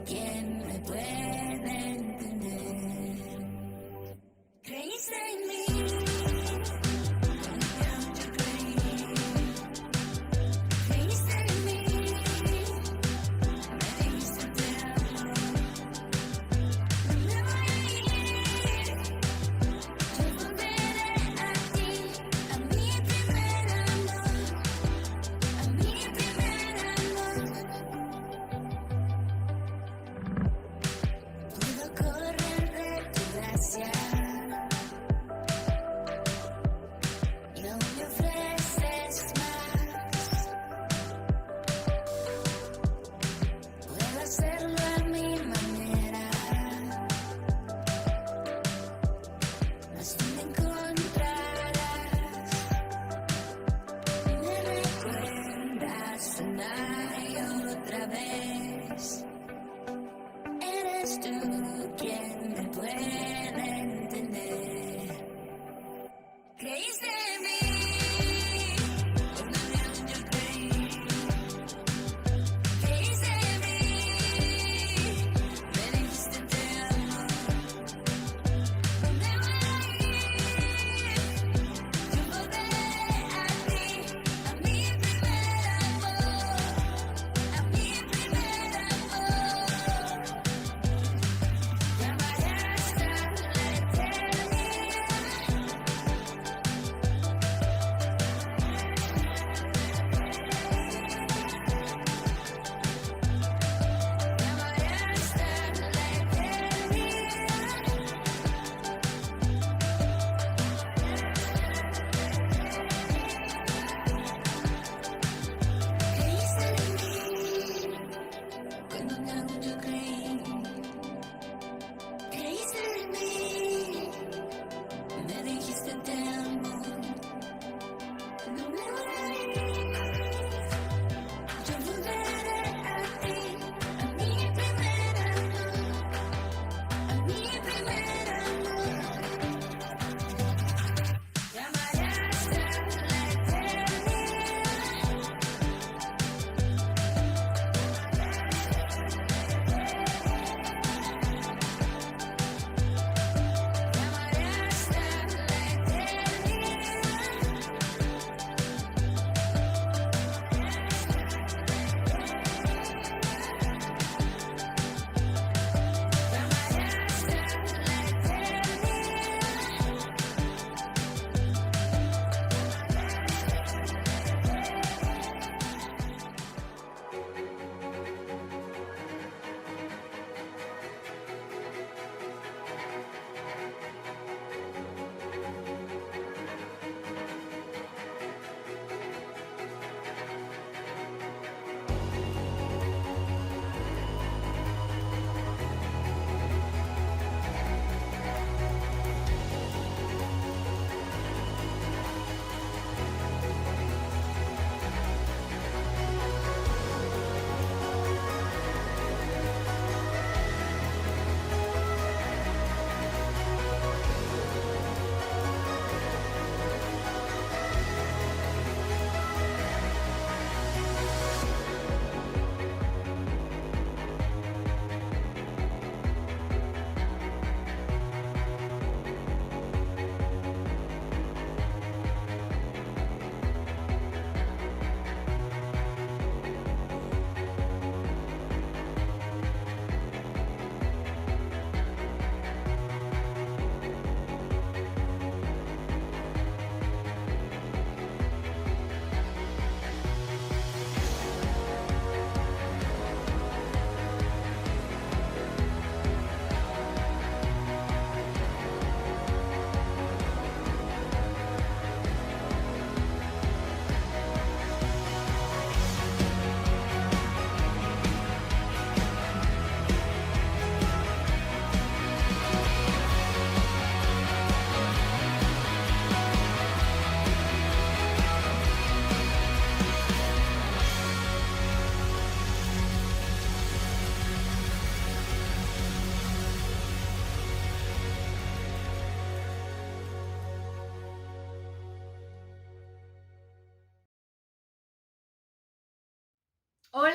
¿Quién me puede entender? Creíste en mí.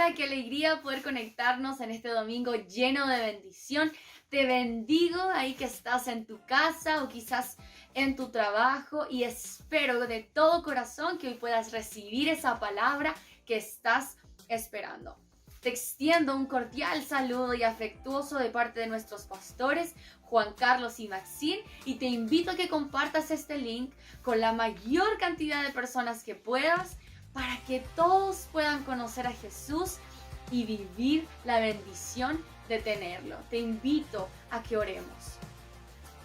Hola, qué alegría poder conectarnos en este domingo lleno de bendición. Te bendigo ahí que estás en tu casa o quizás en tu trabajo y espero de todo corazón que hoy puedas recibir esa palabra que estás esperando. Te extiendo un cordial saludo y afectuoso de parte de nuestros pastores Juan Carlos y Maxine y te invito a que compartas este link con la mayor cantidad de personas que puedas para que todos puedan conocer a Jesús y vivir la bendición de tenerlo. Te invito a que oremos.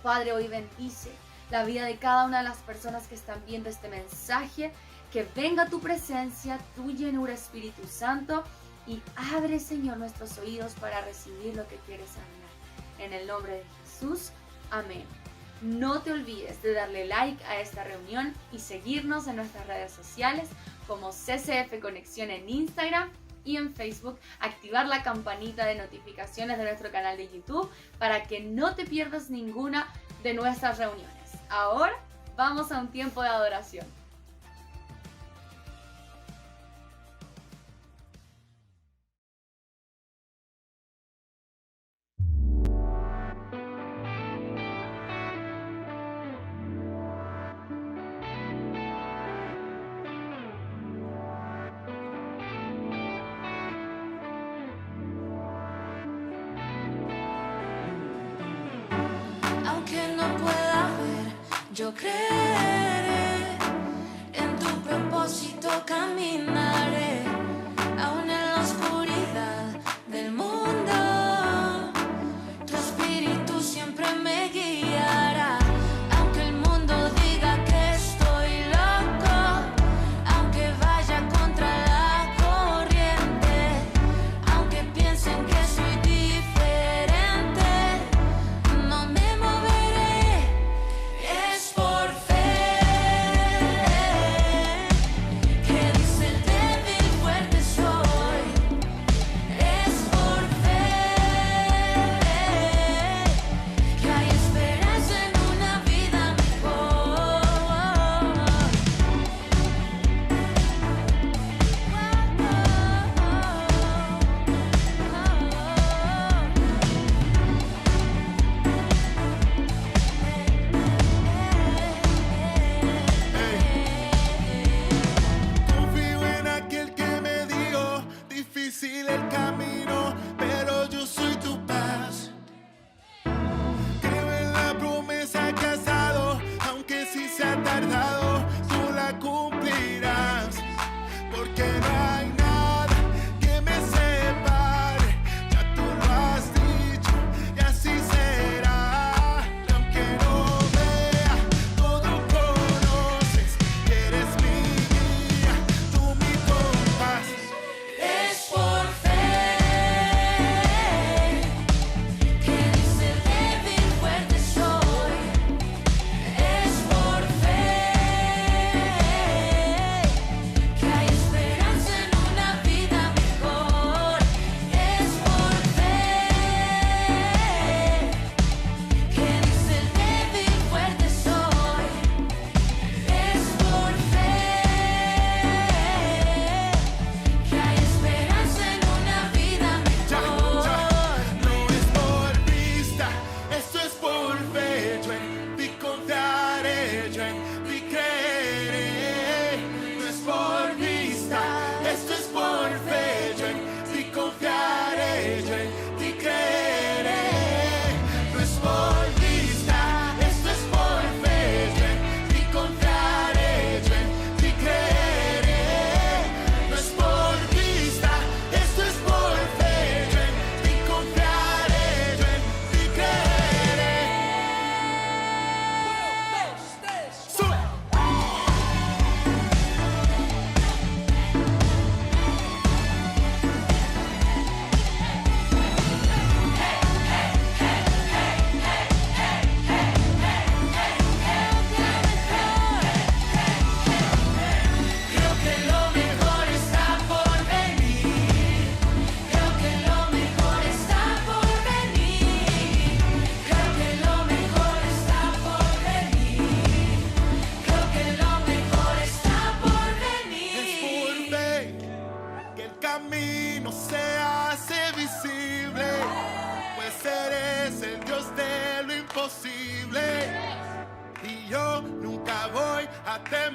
Padre, hoy bendice la vida de cada una de las personas que están viendo este mensaje, que venga tu presencia, tu llenura, Espíritu Santo, y abre, Señor, nuestros oídos para recibir lo que quieres hablar. En el nombre de Jesús, amén. No te olvides de darle like a esta reunión y seguirnos en nuestras redes sociales como CCF Conexión en Instagram y en Facebook. Activar la campanita de notificaciones de nuestro canal de YouTube para que no te pierdas ninguna de nuestras reuniones. Ahora vamos a un tiempo de adoración. Aunque no pueda ver, yo creeré en tu propósito, caminaré aún en la oscuridad del mundo. Tu espíritu siempre me guiará. Aunque el mundo diga que estoy loco, aunque vaya contra la corriente, aunque piensen que soy diferente, no me moveré. Es por fe.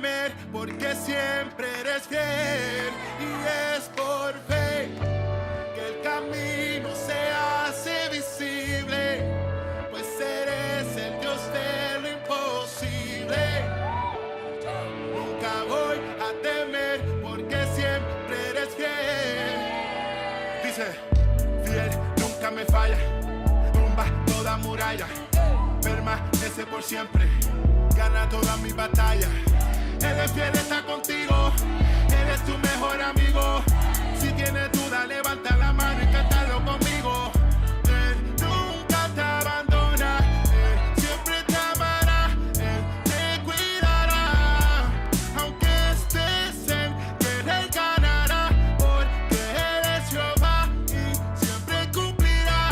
temer, porque siempre eres fiel. Y es por fe que el camino se hace visible, pues eres el Dios de lo imposible. Nunca voy a temer, porque siempre eres fiel. Dice, fiel nunca me falla, tumba toda muralla, permanece por siempre, gana todas mis batallas. Él es fiel, está contigo, Él es tu mejor amigo. Si tienes duda, levanta la mano y cántalo conmigo. Él nunca te abandona, Él siempre te amará, Él te cuidará. Aunque estés en guerra, Él ganará, porque Él es Jehová y siempre cumplirá.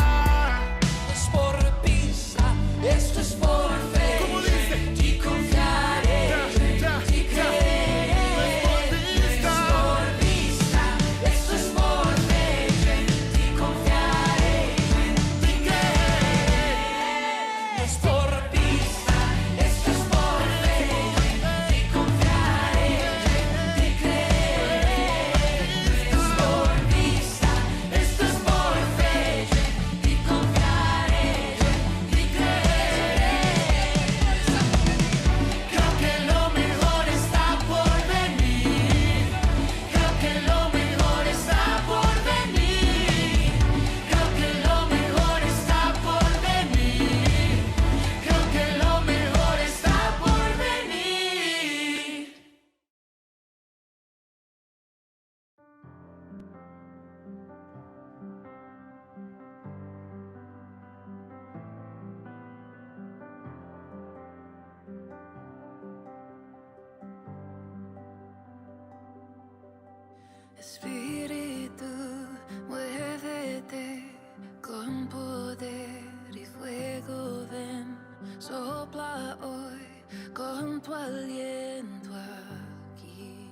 Es por pista, esto es por fe. ¿Cómo dice? En ti confiaré, en ti creeré. Es por vista, esto es por fe. En ti confiaré, en ti creeré. Es por pista, esto es por fe. En ti confiaré, en ti creeré. Es por vista, esto es por fe. En ti confiaré, en ti creeré. Creo que lo mejor está por venir. Creo que lo mejor está por venir. Creo que lo mejor está por venir. Creo que lo mejor está por venir. Espíritu, muévete con poder y fuego, ven, sopla hoy con tu aliento aquí.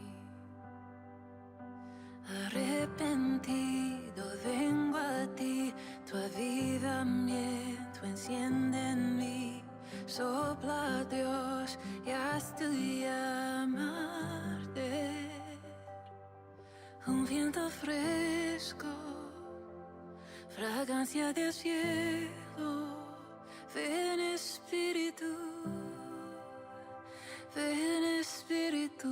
Arrepentido vengo a ti, tu avivamiento enciende en mí. Sopla Dios y haz tu llama arder. Un viento fresco, fragancia del cielo. Ven Espíritu, ven Espíritu.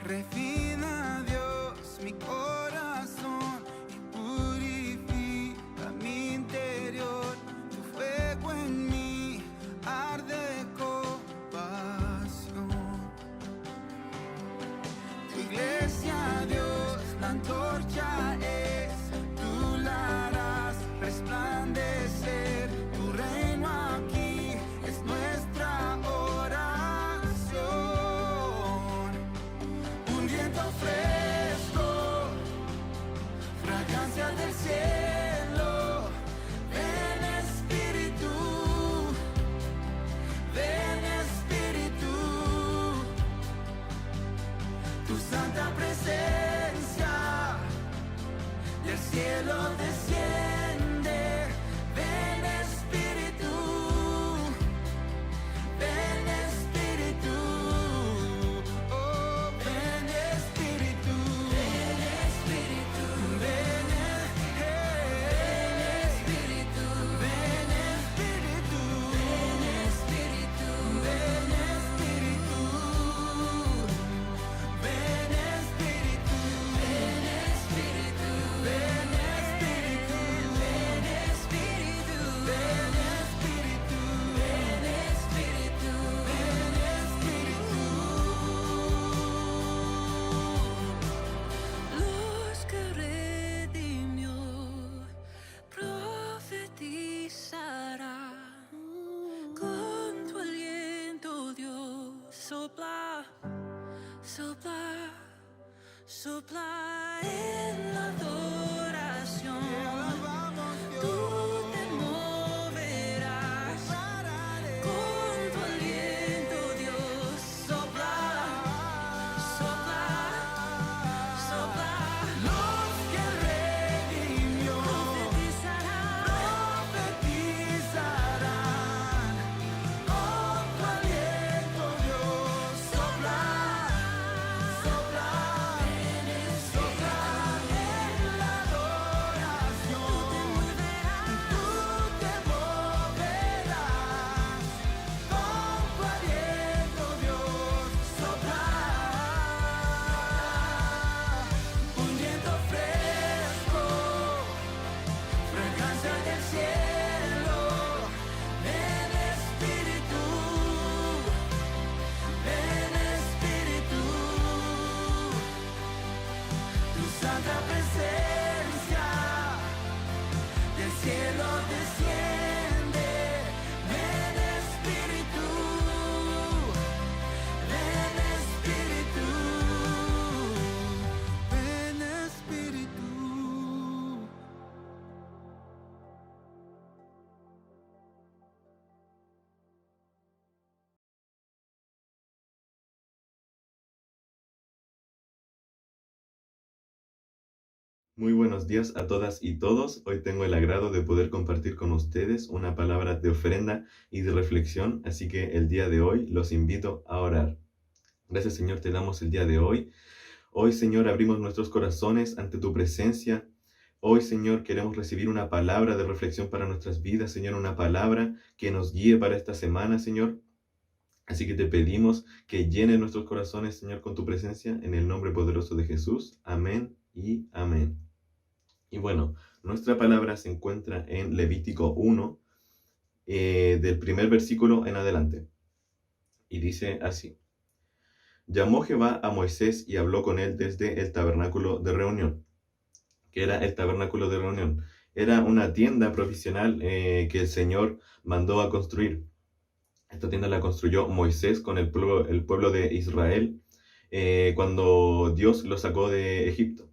Refina, Dios, mi corazón y purifica mi interior. Tu fuego en mí arde con pasión. Tu iglesia, Dios, la antorcha es, tú la harás resplandecer. Tu reino aquí es nuestra oración. Un viento fresco, fragancia del cielo. Ven Espíritu, ven Espíritu. Tu santa presencia y el cielo desciende. Ven Espíritu, ven Espíritu. Oh, ven Espíritu, ven Espíritu, ven Espíritu, ven Espíritu, ven Espíritu, ven Espíritu, ven Espíritu, ven Espíritu, ven Espíritu, ven Espíritu, ven Espíritu, ven Espíritu, ven Espíritu. Luz que redimió, profetizará. Con tu aliento, Dios, sopla, sopla, sopla en la adoración. Tú te moverás con tu aliento. Muy buenos días a todas y todos. Hoy tengo el agrado de poder compartir con ustedes una palabra de ofrenda y de reflexión, así que el día de hoy los invito a orar. Gracias, Señor, te damos el día de hoy. Hoy, Señor, abrimos nuestros corazones ante tu presencia. Hoy, Señor, queremos recibir una palabra de reflexión para nuestras vidas, Señor, una palabra que nos guíe para esta semana, Señor. Así que te pedimos que llenes nuestros corazones, Señor, con tu presencia, en el nombre poderoso de Jesús. Amén y amén. Y bueno, nuestra palabra se encuentra en Levítico 1, del primer versículo en adelante. Y dice así: Llamó Jehová a Moisés y habló con él desde el tabernáculo de reunión. ¿Qué era el tabernáculo de reunión? Era una tienda provisional que el Señor mandó a construir. Esta tienda la construyó Moisés con el pueblo de Israel cuando Dios lo sacó de Egipto.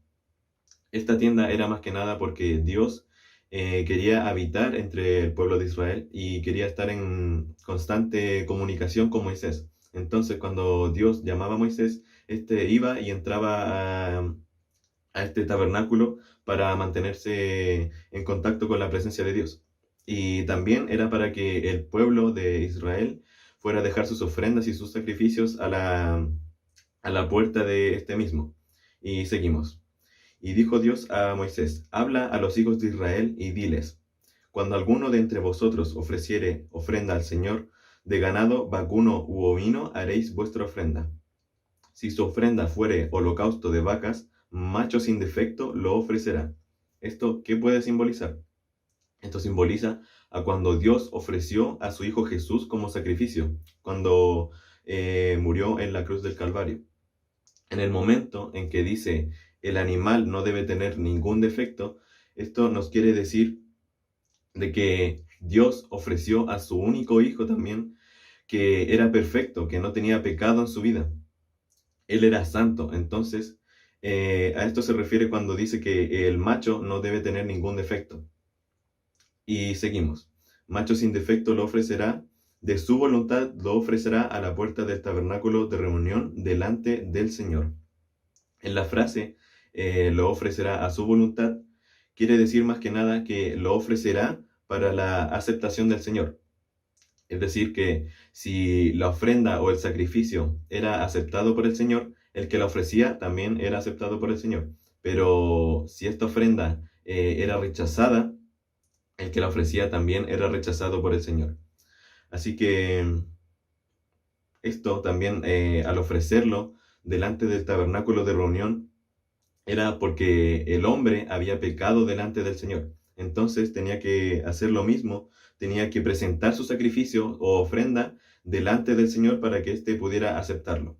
Esta tienda era más que nada porque Dios quería habitar entre el pueblo de Israel y quería estar en constante comunicación con Moisés. Entonces, cuando Dios llamaba a Moisés, este iba y entraba a este tabernáculo para mantenerse en contacto con la presencia de Dios. Y también era para que el pueblo de Israel fuera a dejar sus ofrendas y sus sacrificios a la puerta de este mismo. Y seguimos. Y dijo Dios a Moisés: habla a los hijos de Israel y diles: cuando alguno de entre vosotros ofreciere ofrenda al Señor, de ganado, vacuno u ovino, haréis vuestra ofrenda. Si su ofrenda fuere holocausto de vacas, macho sin defecto lo ofrecerá. ¿Esto qué puede simbolizar? Esto simboliza a cuando Dios ofreció a su Hijo Jesús como sacrificio, cuando murió en la cruz del Calvario. En el momento en que dice el animal no debe tener ningún defecto, esto nos quiere decir de que Dios ofreció a su único Hijo también, que era perfecto, que no tenía pecado en su vida. Él era santo. Entonces, a esto se refiere cuando dice que el macho no debe tener ningún defecto. Y seguimos. Macho sin defecto lo ofrecerá, de su voluntad lo ofrecerá a la puerta del tabernáculo de reunión delante del Señor. En la frase lo ofrecerá a su voluntad, quiere decir más que nada que lo ofrecerá para la aceptación del Señor. Es decir, que si la ofrenda o el sacrificio era aceptado por el Señor, el que la ofrecía también era aceptado por el Señor. Pero si esta ofrenda era rechazada, el que la ofrecía también era rechazado por el Señor. Así que esto también, al ofrecerlo delante del tabernáculo de reunión, era porque el hombre había pecado delante del Señor. Entonces tenía que hacer lo mismo, tenía que presentar su sacrificio o ofrenda delante del Señor para que éste pudiera aceptarlo.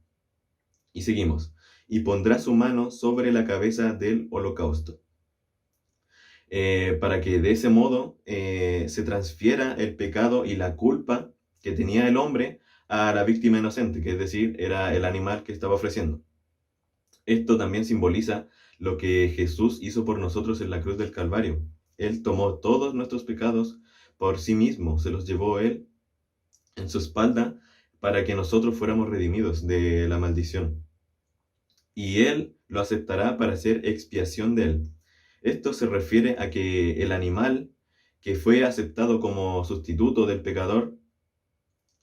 Y seguimos. Y pondrá su mano sobre la cabeza del holocausto, para que de ese modo se transfiera el pecado y la culpa que tenía el hombre a la víctima inocente, que es decir, era el animal que estaba ofreciendo. Esto también simboliza lo que Jesús hizo por nosotros en la cruz del Calvario. Él tomó todos nuestros pecados por sí mismo, se los llevó Él en su espalda para que nosotros fuéramos redimidos de la maldición. Y Él lo aceptará para hacer expiación de Él. Esto se refiere a que el animal que fue aceptado como sustituto del pecador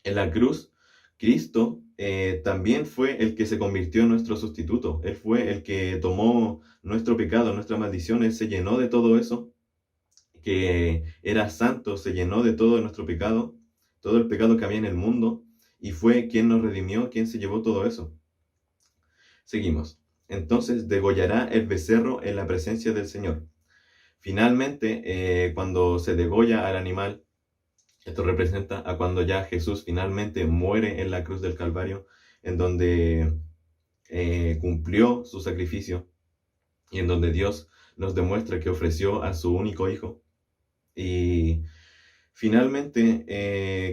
en la cruz, Cristo también fue el que se convirtió en nuestro sustituto. Él fue el que tomó nuestro pecado, nuestra maldición. Él se llenó de todo eso, que era santo, se llenó de todo nuestro pecado, todo el pecado que había en el mundo, y fue quien nos redimió, quien se llevó todo eso. Seguimos. Entonces degollará el becerro en la presencia del Señor. Finalmente, cuando se degolla al animal, esto representa a cuando ya Jesús finalmente muere en la cruz del Calvario, en donde cumplió su sacrificio y en donde Dios nos demuestra que ofreció a su único Hijo. Y finalmente,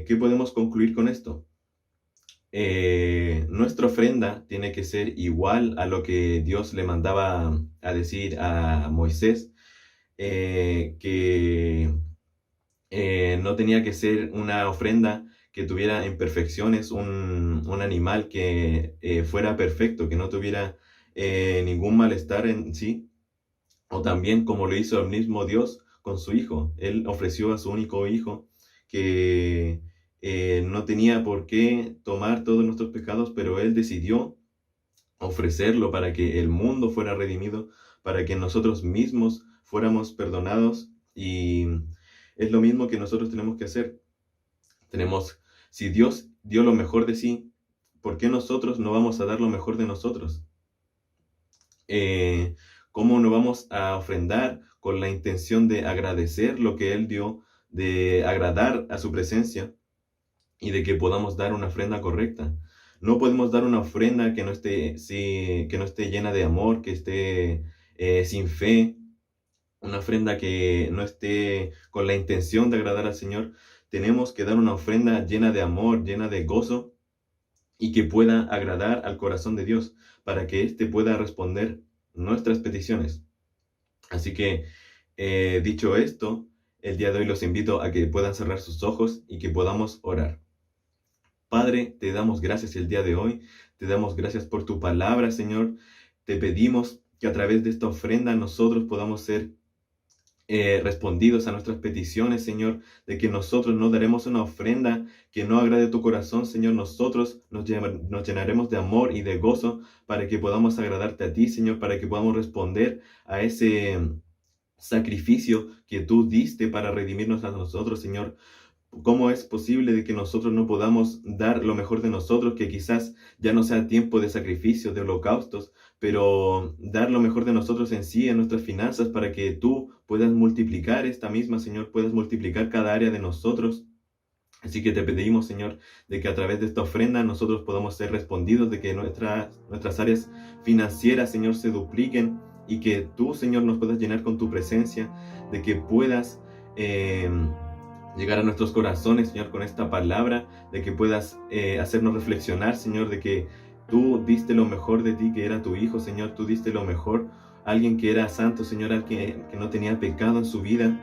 ¿qué podemos concluir con esto? Nuestra ofrenda tiene que ser igual a lo que Dios le mandaba a decir a Moisés, que no tenía que ser una ofrenda que tuviera imperfecciones, un animal que fuera perfecto, que no tuviera ningún malestar en sí, O también como lo hizo el mismo Dios con su Hijo. Él ofreció a su único Hijo que no tenía por qué tomar todos nuestros pecados, pero Él decidió ofrecerlo para que el mundo fuera redimido, para que nosotros mismos fuéramos perdonados. Y es lo mismo que nosotros tenemos que hacer. Si Dios dio lo mejor de sí, ¿por qué nosotros no vamos a dar lo mejor de nosotros? ¿Cómo no vamos a ofrendar con la intención de agradecer lo que Él dio, de agradar a su presencia y de que podamos dar una ofrenda correcta? No podemos dar una ofrenda que no esté llena de amor, que esté sin fe, una ofrenda que no esté con la intención de agradar al Señor. Tenemos que dar una ofrenda llena de amor, llena de gozo y que pueda agradar al corazón de Dios para que éste pueda responder nuestras peticiones. Así que, dicho esto, el día de hoy los invito a que puedan cerrar sus ojos y que podamos orar. Padre, te damos gracias el día de hoy, te damos gracias por tu palabra, Señor. Te pedimos que a través de esta ofrenda nosotros podamos ser respondidos a nuestras peticiones, Señor, de que nosotros no daremos una ofrenda que no agrade tu corazón, Señor. Nosotros nos llenaremos de amor y de gozo para que podamos agradarte a ti, Señor, para que podamos responder a ese sacrificio que tú diste para redimirnos a nosotros, Señor. ¿Cómo es posible de que nosotros no podamos dar lo mejor de nosotros, que quizás ya no sea tiempo de sacrificios, de holocaustos, pero dar lo mejor de nosotros en sí, en nuestras finanzas, para que tú puedas multiplicar esta misma, Señor, puedas multiplicar cada área de nosotros? Así que te pedimos, Señor, de que a través de esta ofrenda nosotros podamos ser respondidos, de que nuestras áreas financieras, Señor, se dupliquen y que tú, Señor, nos puedas llenar con tu presencia, de que puedas llegar a nuestros corazones, Señor, con esta palabra, de que puedas hacernos reflexionar, Señor, de que tú diste lo mejor de ti, que era tu Hijo, Señor. Tú diste lo mejor, alguien que era santo, Señor, alguien que no tenía pecado en su vida.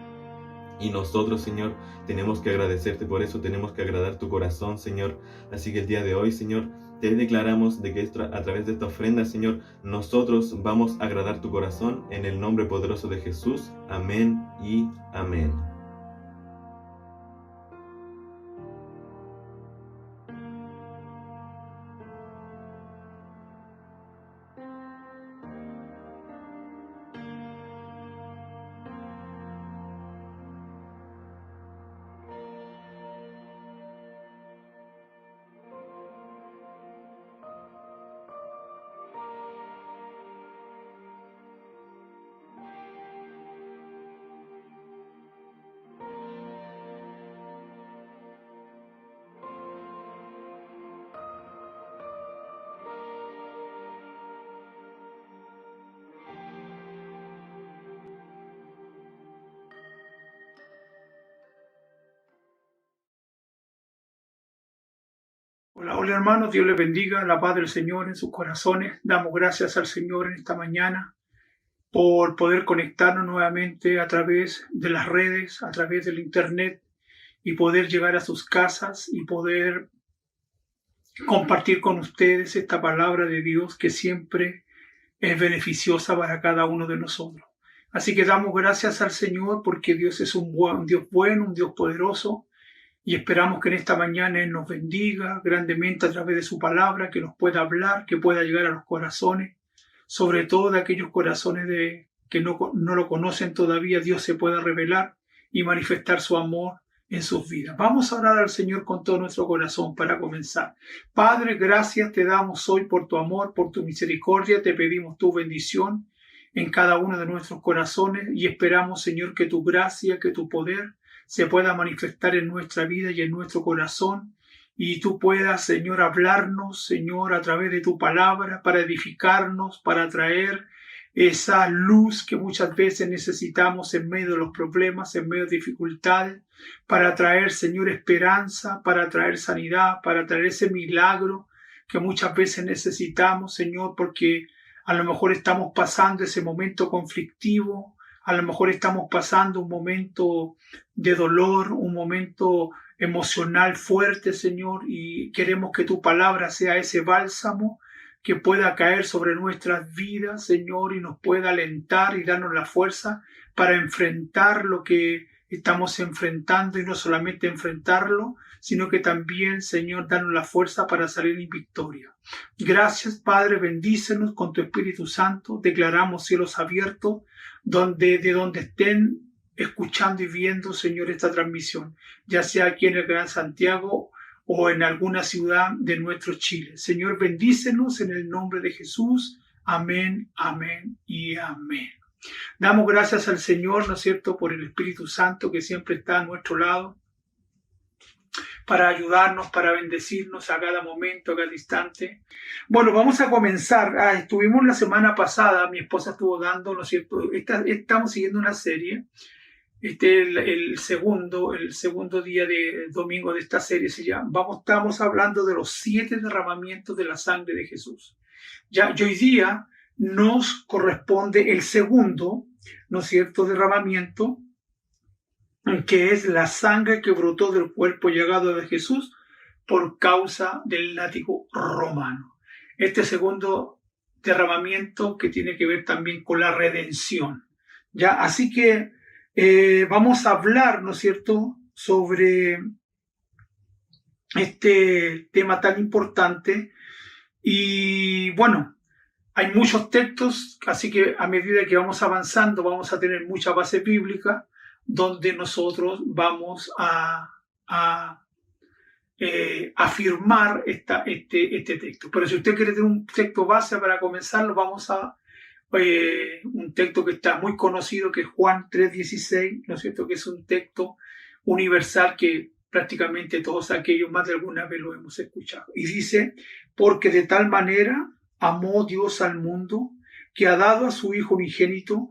Y nosotros, Señor, tenemos que agradecerte por eso, tenemos que agradar tu corazón, Señor. Así que el día de hoy, Señor, te declaramos de que a través de esta ofrenda, Señor, nosotros vamos a agradar tu corazón en el nombre poderoso de Jesús. Amén y amén. Hola, hola hermanos, Dios les bendiga, la paz del Señor en sus corazones. Damos gracias al Señor en esta mañana por poder conectarnos nuevamente a través de las redes, a través del internet y poder llegar a sus casas y poder compartir con ustedes esta palabra de Dios que siempre es beneficiosa para cada uno de nosotros. Así que damos gracias al Señor porque Dios es un Dios bueno, un Dios poderoso. Y esperamos que en esta mañana Él nos bendiga grandemente a través de su palabra, que nos pueda hablar, que pueda llegar a los corazones, sobre todo de aquellos corazones que no lo conocen todavía. Dios se pueda revelar y manifestar su amor en sus vidas. Vamos a orar al Señor con todo nuestro corazón para comenzar. Padre, gracias te damos hoy por tu amor, por tu misericordia. Te pedimos tu bendición en cada uno de nuestros corazones y esperamos, Señor, que tu gracia, que tu poder se pueda manifestar en nuestra vida y en nuestro corazón, y tú puedas, Señor, hablarnos, Señor, a través de tu palabra, para edificarnos, para traer esa luz que muchas veces necesitamos en medio de los problemas, en medio de dificultades, para traer, Señor, esperanza, para traer sanidad, para traer ese milagro que muchas veces necesitamos, Señor, porque a lo mejor estamos pasando ese momento conflictivo, a lo mejor estamos pasando un momento de dolor, un momento emocional fuerte, Señor, y queremos que tu palabra sea ese bálsamo que pueda caer sobre nuestras vidas, Señor, y nos pueda alentar y darnos la fuerza para enfrentar lo que estamos enfrentando, y no solamente enfrentarlo, sino que también, Señor, darnos la fuerza para salir en victoria. Gracias, Padre, bendícenos con tu Espíritu Santo. Declaramos cielos abiertos de donde estén escuchando y viendo, Señor, esta transmisión, ya sea aquí en el Gran Santiago o en alguna ciudad de nuestro Chile. Señor, bendícenos en el nombre de Jesús. Amén, amén y amén. Damos gracias al Señor, ¿no es cierto?, por el Espíritu Santo que siempre está a nuestro lado para ayudarnos, para bendecirnos a cada momento, a cada instante. Bueno, vamos a comenzar. Estuvimos la semana pasada, mi esposa estuvo dando, ¿no es cierto? Estamos siguiendo una serie. El segundo día de domingo de esta serie estamos hablando de los 7 derramamientos de la sangre de Jesús. Y hoy día nos corresponde el segundo, ¿no es cierto?, derramamiento, que es la sangre que brotó del cuerpo llagado de Jesús por causa del látigo romano. Este segundo derramamiento que tiene que ver también con la redención. Así que vamos a hablar, ¿no es cierto?, sobre este tema tan importante. Y bueno, hay muchos textos, así que a medida que vamos avanzando vamos a tener mucha base bíblica donde nosotros vamos a afirmar este texto. Pero si usted quiere tener un texto base para comenzarlo, vamos a un texto que está muy conocido, que es Juan 3:16, ¿no es cierto?, que es un texto universal que prácticamente todos aquellos más de alguna vez lo hemos escuchado. Y dice: porque de tal manera amó Dios al mundo, que ha dado a su Hijo unigénito,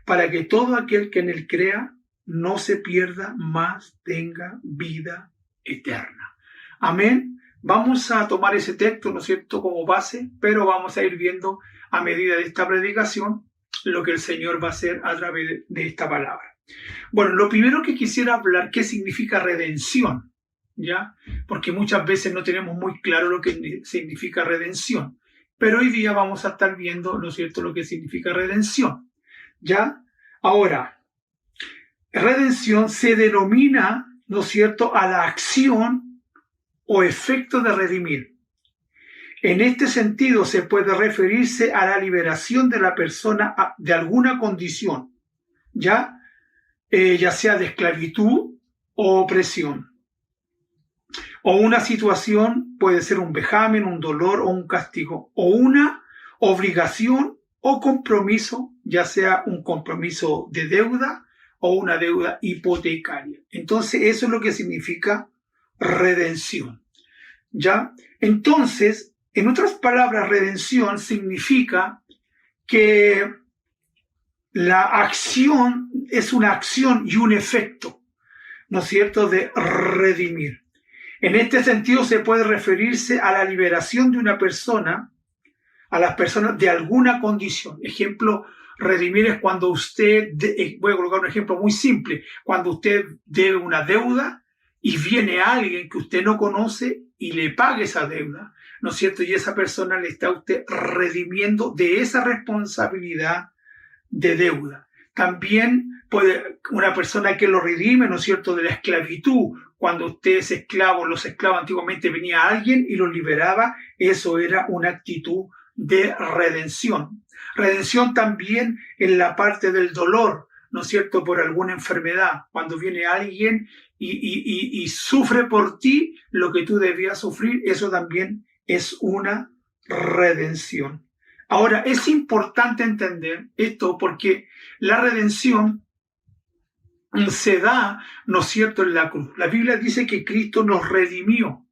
para que todo aquel que en él crea no se pierda, mas tenga vida eterna. Amén. Vamos a tomar ese texto, ¿no es cierto?, como base, pero vamos a ir viendo a medida de esta predicación lo que el Señor va a hacer a través de esta palabra. Bueno, lo primero que quisiera hablar, ¿qué significa redención? ¿Ya? Porque muchas veces no tenemos muy claro lo que significa redención. Pero hoy día vamos a estar viendo, ¿no es cierto?, lo que significa redención. ¿Ya? Ahora, redención se denomina, ¿no es cierto?, a la acción o efecto de redimir. En este sentido se puede referirse a la liberación de la persona de alguna condición, ya sea de esclavitud o opresión. O una situación puede ser un vejamen, un dolor o un castigo, o una obligación o compromiso, ya sea un compromiso de deuda o una deuda hipotecaria. Entonces, eso es lo que significa redención. ¿Ya? Entonces, en otras palabras, redención significa que la acción es una acción y un efecto, ¿no es cierto?, de redimir. En este sentido se puede referirse a la liberación de una persona, a las personas de alguna condición. Ejemplo, redimir es cuando usted, voy a colocar un ejemplo muy simple, cuando usted debe una deuda y viene alguien que usted no conoce y le paga esa deuda, ¿no es cierto? Y esa persona le está a usted redimiendo de esa responsabilidad de deuda. También puede una persona que lo redime, ¿no es cierto?, de la esclavitud. Cuando usted es esclavo, los esclavos antiguamente venía alguien y los liberaba, eso era una actitud de redención. Redención también en la parte del dolor, ¿no es cierto?, por alguna enfermedad. Cuando viene alguien y sufre por ti lo que tú debías sufrir, eso también es una redención. Ahora, es importante entender esto porque la redención se da, ¿no es cierto?, en la cruz. La Biblia dice que Cristo nos redimió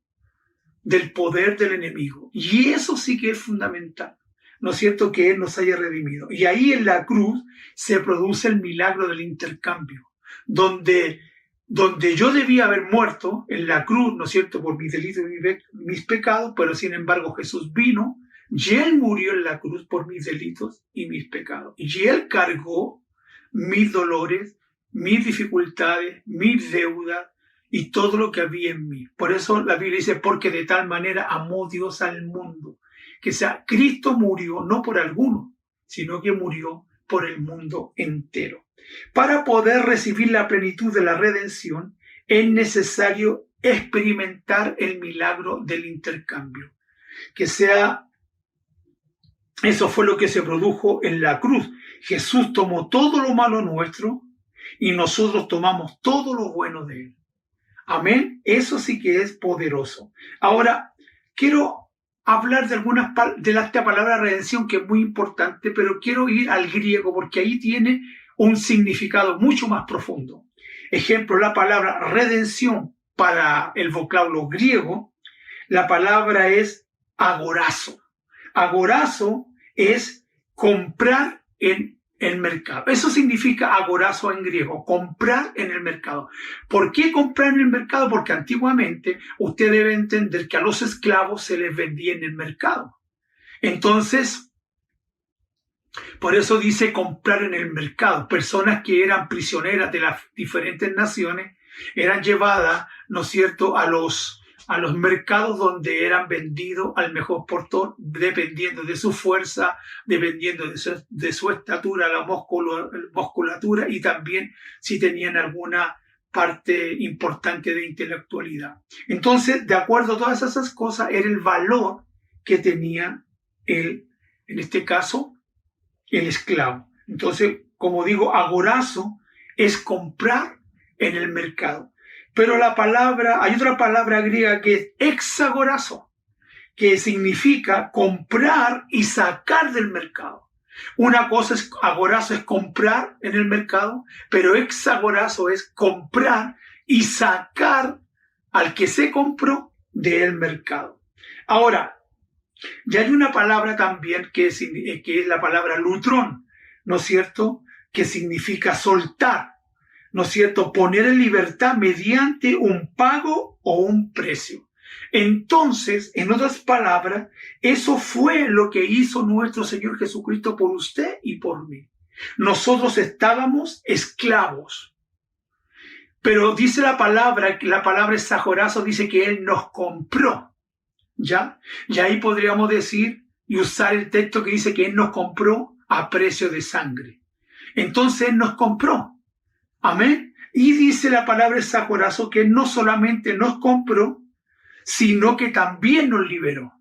del poder del enemigo. Y eso sí que es fundamental, ¿no es cierto?, que Él nos haya redimido. Y ahí en la cruz se produce el milagro del intercambio, donde yo debía haber muerto en la cruz, ¿no es cierto?, por mis delitos y mis pecados, pero sin embargo Jesús vino y Él murió en la cruz por mis delitos y mis pecados. Y Él cargó mis dolores, mis dificultades, mis deudas y todo lo que había en mí. Por eso la Biblia dice, porque de tal manera amó Dios al mundo, que sea Cristo murió no por alguno, sino que murió por el mundo entero. Para poder recibir la plenitud de la redención, es necesario experimentar el milagro del intercambio. Eso fue lo que se produjo en la cruz. Jesús tomó todo lo malo nuestro y nosotros tomamos todo lo bueno de él. Amén. Eso sí que es poderoso. Ahora, quiero hablar de esta palabra redención, que es muy importante, pero quiero ir al griego porque ahí tiene un significado mucho más profundo. Ejemplo, la palabra redención para el vocablo griego, la palabra es agorazo. Agorazo es comprar en el mercado. Eso significa agorazo en griego, comprar en el mercado. ¿Por qué comprar en el mercado? Porque antiguamente usted debe entender que a los esclavos se les vendía en el mercado. Entonces, por eso dice comprar en el mercado. Personas que eran prisioneras de las diferentes naciones eran llevadas, ¿no es cierto?, a los mercados donde eran vendidos al mejor postor, dependiendo de su fuerza, dependiendo de su estatura, la musculatura y también si tenían alguna parte importante de intelectualidad. Entonces, de acuerdo a todas esas cosas, era el valor que tenía en este caso, el esclavo. Entonces, como digo, agorazo es comprar en el mercado. Pero hay otra palabra griega que es exagorazo, que significa comprar y sacar del mercado. Una cosa es agorazo, es comprar en el mercado, pero exagorazo es comprar y sacar al que se compró del mercado. Ahora, ya hay una palabra también que es la palabra lutrón, ¿no es cierto?, que significa soltar, ¿no es cierto?, poner en libertad mediante un pago o un precio. Entonces, en otras palabras, eso fue lo que hizo nuestro Señor Jesucristo por usted y por mí. Nosotros estábamos esclavos, pero dice la palabra es agorazo, dice que Él nos compró, ¿ya? Y ahí podríamos decir y usar el texto que dice que Él nos compró a precio de sangre. Entonces Él nos compró. Amén. Y dice la palabra agorazo que no solamente nos compró, sino que también nos liberó.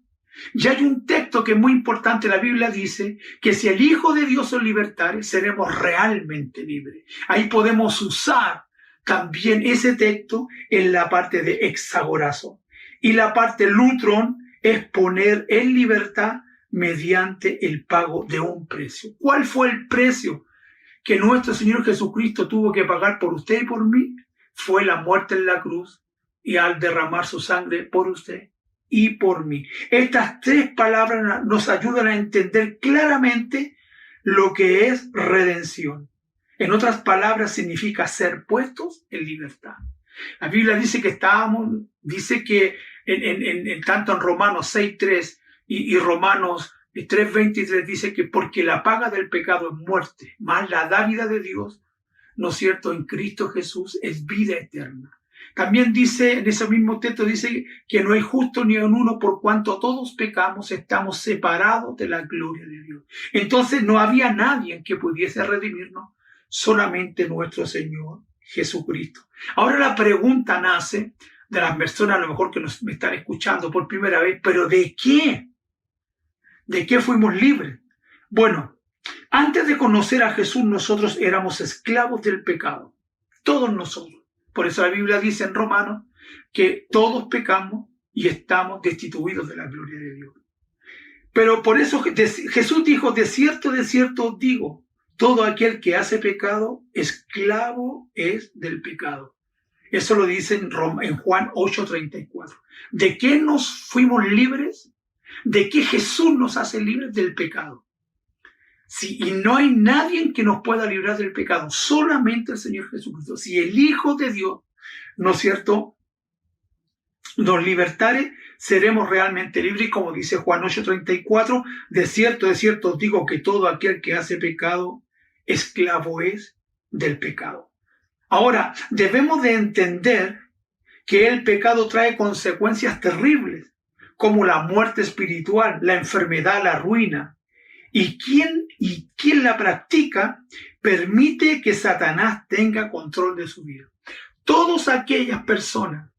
Ya hay un texto que es muy importante. La Biblia dice que si el Hijo de Dios os libertare, seremos realmente libres. Ahí podemos usar también ese texto en la parte de exagorazo. Y la parte lutrón es poner en libertad mediante el pago de un precio. ¿Cuál fue el precio que nuestro Señor Jesucristo tuvo que pagar por usted y por mí? Fue la muerte en la cruz y al derramar su sangre por usted y por mí. Estas tres palabras nos ayudan a entender claramente lo que es redención. En otras palabras, significa ser puestos en libertad. La Biblia dice que tanto en Romanos 6:3 y Romanos 3:23 dice que porque la paga del pecado es muerte, más la dádiva de Dios, ¿no es cierto?, en Cristo Jesús es vida eterna. También dice, en ese mismo texto dice que no hay justo ni en uno, por cuanto todos pecamos, estamos separados de la gloria de Dios. Entonces no había nadie que pudiese redimirnos, solamente nuestro Señor Jesucristo. Ahora la pregunta nace de las personas a lo mejor que me están escuchando por primera vez, pero ¿de qué? ¿De qué fuimos libres? Bueno, antes de conocer a Jesús nosotros éramos esclavos del pecado, todos nosotros. Por eso la Biblia dice en Romanos que todos pecamos y estamos destituidos de la gloria de Dios. Pero por eso Jesús dijo, de cierto os digo, todo aquel que hace pecado, esclavo es del pecado. Eso lo dice en Juan 8:34. ¿De qué nos fuimos libres? ¿De qué Jesús nos hace libres? Del pecado. Sí, y no hay nadie que nos pueda librar del pecado, solamente el Señor Jesucristo. Si el Hijo de Dios, ¿no es cierto?, nos libertare, seremos realmente libres. Y como dice Juan 8:34, de cierto os digo que todo aquel que hace pecado, esclavo es del pecado. Ahora, debemos de entender que el pecado trae consecuencias terribles, como la muerte espiritual, la enfermedad, la ruina. Y quien la practica permite que Satanás tenga control de su vida. Todas aquellas personas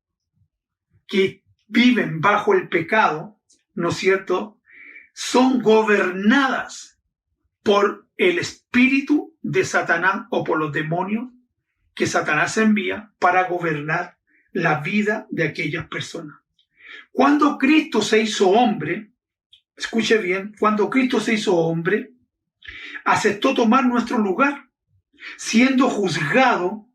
que viven bajo el pecado, ¿no es cierto?, son gobernadas por el espíritu de Satanás o por los demonios que Satanás envía para gobernar la vida de aquellas personas. Cuando Cristo se hizo hombre, escuche bien, cuando Cristo se hizo hombre, aceptó tomar nuestro lugar, siendo juzgado.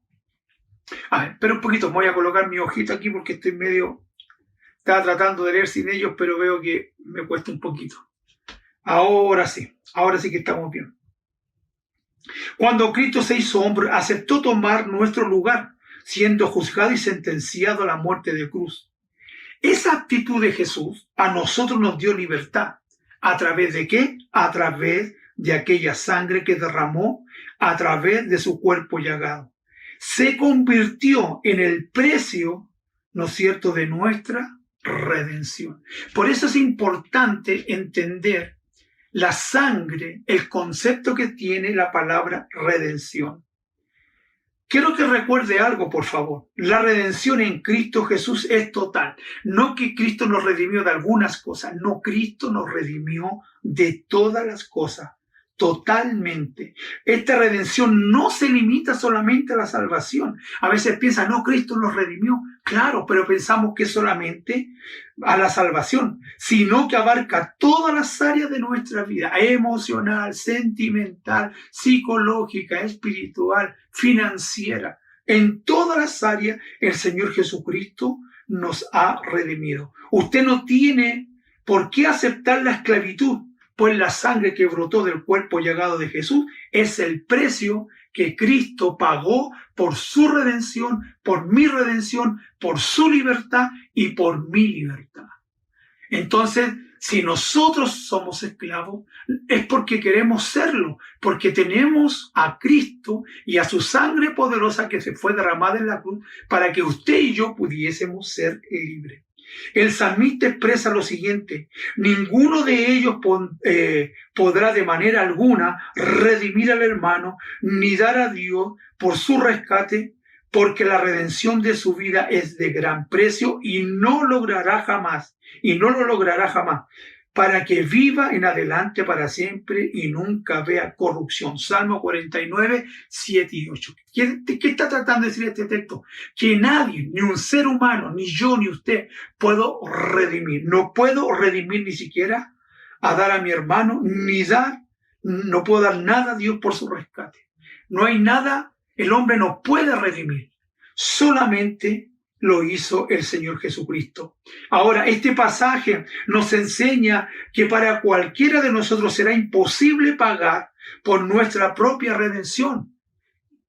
A ver, espera un poquito, me voy a colocar mi hojita aquí porque estaba tratando de leer sin ellos, pero veo que me cuesta un poquito. Ahora sí que estamos bien. Cuando Cristo se hizo hombre, aceptó tomar nuestro lugar, siendo juzgado y sentenciado a la muerte de cruz. Esa actitud de Jesús a nosotros nos dio libertad. ¿A través de qué? A través de aquella sangre que derramó, a través de su cuerpo llagado. Se convirtió en el precio, ¿no es cierto?, de nuestra redención. Por eso es importante entender la sangre, el concepto que tiene la palabra redención. Quiero que recuerde algo, por favor. La redención en Cristo Jesús es total. No que Cristo nos redimió de algunas cosas. No, Cristo nos redimió de todas las cosas. Totalmente. Esta redención no se limita solamente a la salvación. A veces piensan, no, Cristo nos redimió. Claro, pero pensamos que solamente a la salvación, sino que abarca todas las áreas de nuestra vida, emocional, sentimental, psicológica, espiritual, financiera. En todas las áreas el Señor Jesucristo nos ha redimido. Usted no tiene por qué aceptar la esclavitud, pues la sangre que brotó del cuerpo llagado de Jesús es el precio que Cristo pagó por su redención, por mi redención, por su libertad y por mi libertad. Entonces, si nosotros somos esclavos, es porque queremos serlo, porque tenemos a Cristo y a su sangre poderosa que se fue derramada en la cruz para que usted y yo pudiésemos ser libres. El salmista expresa lo siguiente: ninguno de ellos podrá de manera alguna redimir al hermano, ni dar a Dios por su rescate, porque la redención de su vida es de gran precio y no lo logrará jamás, para que viva en adelante para siempre y nunca vea corrupción. Salmo 49, 7 y 8. ¿Qué está tratando de decir este texto? Que nadie, ni un ser humano, ni yo, ni usted, puedo redimir. No puedo redimir ni siquiera a dar a mi hermano, no puedo dar nada a Dios por su rescate. No hay nada, el hombre no puede redimir. Solamente lo hizo el Señor Jesucristo. Ahora, este pasaje nos enseña que para cualquiera de nosotros será imposible pagar por nuestra propia redención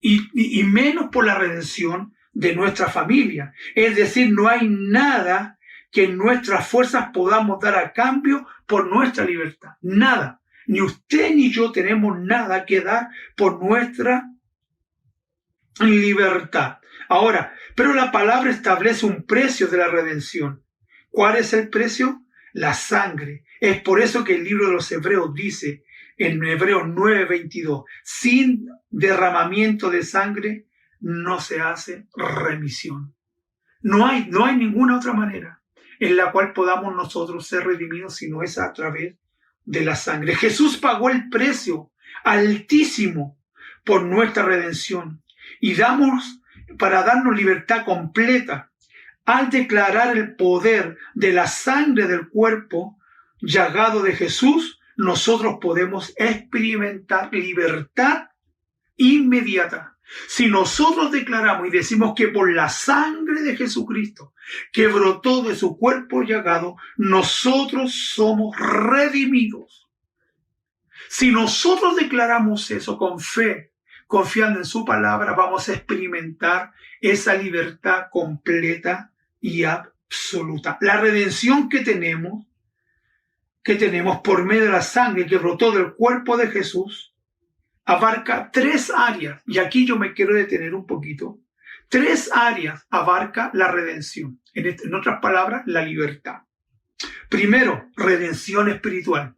y menos por la redención de nuestra familia. Es decir, no hay nada que en nuestras fuerzas podamos dar a cambio por nuestra libertad. Nada. Ni usted ni yo tenemos nada que dar por nuestra libertad. Ahora, pero la palabra establece un precio de la redención. ¿Cuál es el precio? La sangre. Es por eso que el libro de los Hebreos dice en Hebreos 9:22, sin derramamiento de sangre no se hace remisión. No hay ninguna otra manera en la cual podamos nosotros ser redimidos si no es a través de la sangre. Jesús pagó el precio altísimo por nuestra redención y para darnos libertad completa. Al declarar el poder de la sangre del cuerpo llagado de Jesús, nosotros podemos experimentar libertad inmediata. Si nosotros declaramos y decimos que por la sangre de Jesucristo que brotó de su cuerpo llagado, nosotros somos redimidos. Si nosotros declaramos eso con fe, confiando en su palabra, vamos a experimentar esa libertad completa y absoluta. La redención que tenemos por medio de la sangre que brotó del cuerpo de Jesús abarca 3 áreas. Y aquí yo me quiero detener un poquito. 3 áreas abarca la redención. En otras palabras, la libertad. Primero, redención espiritual.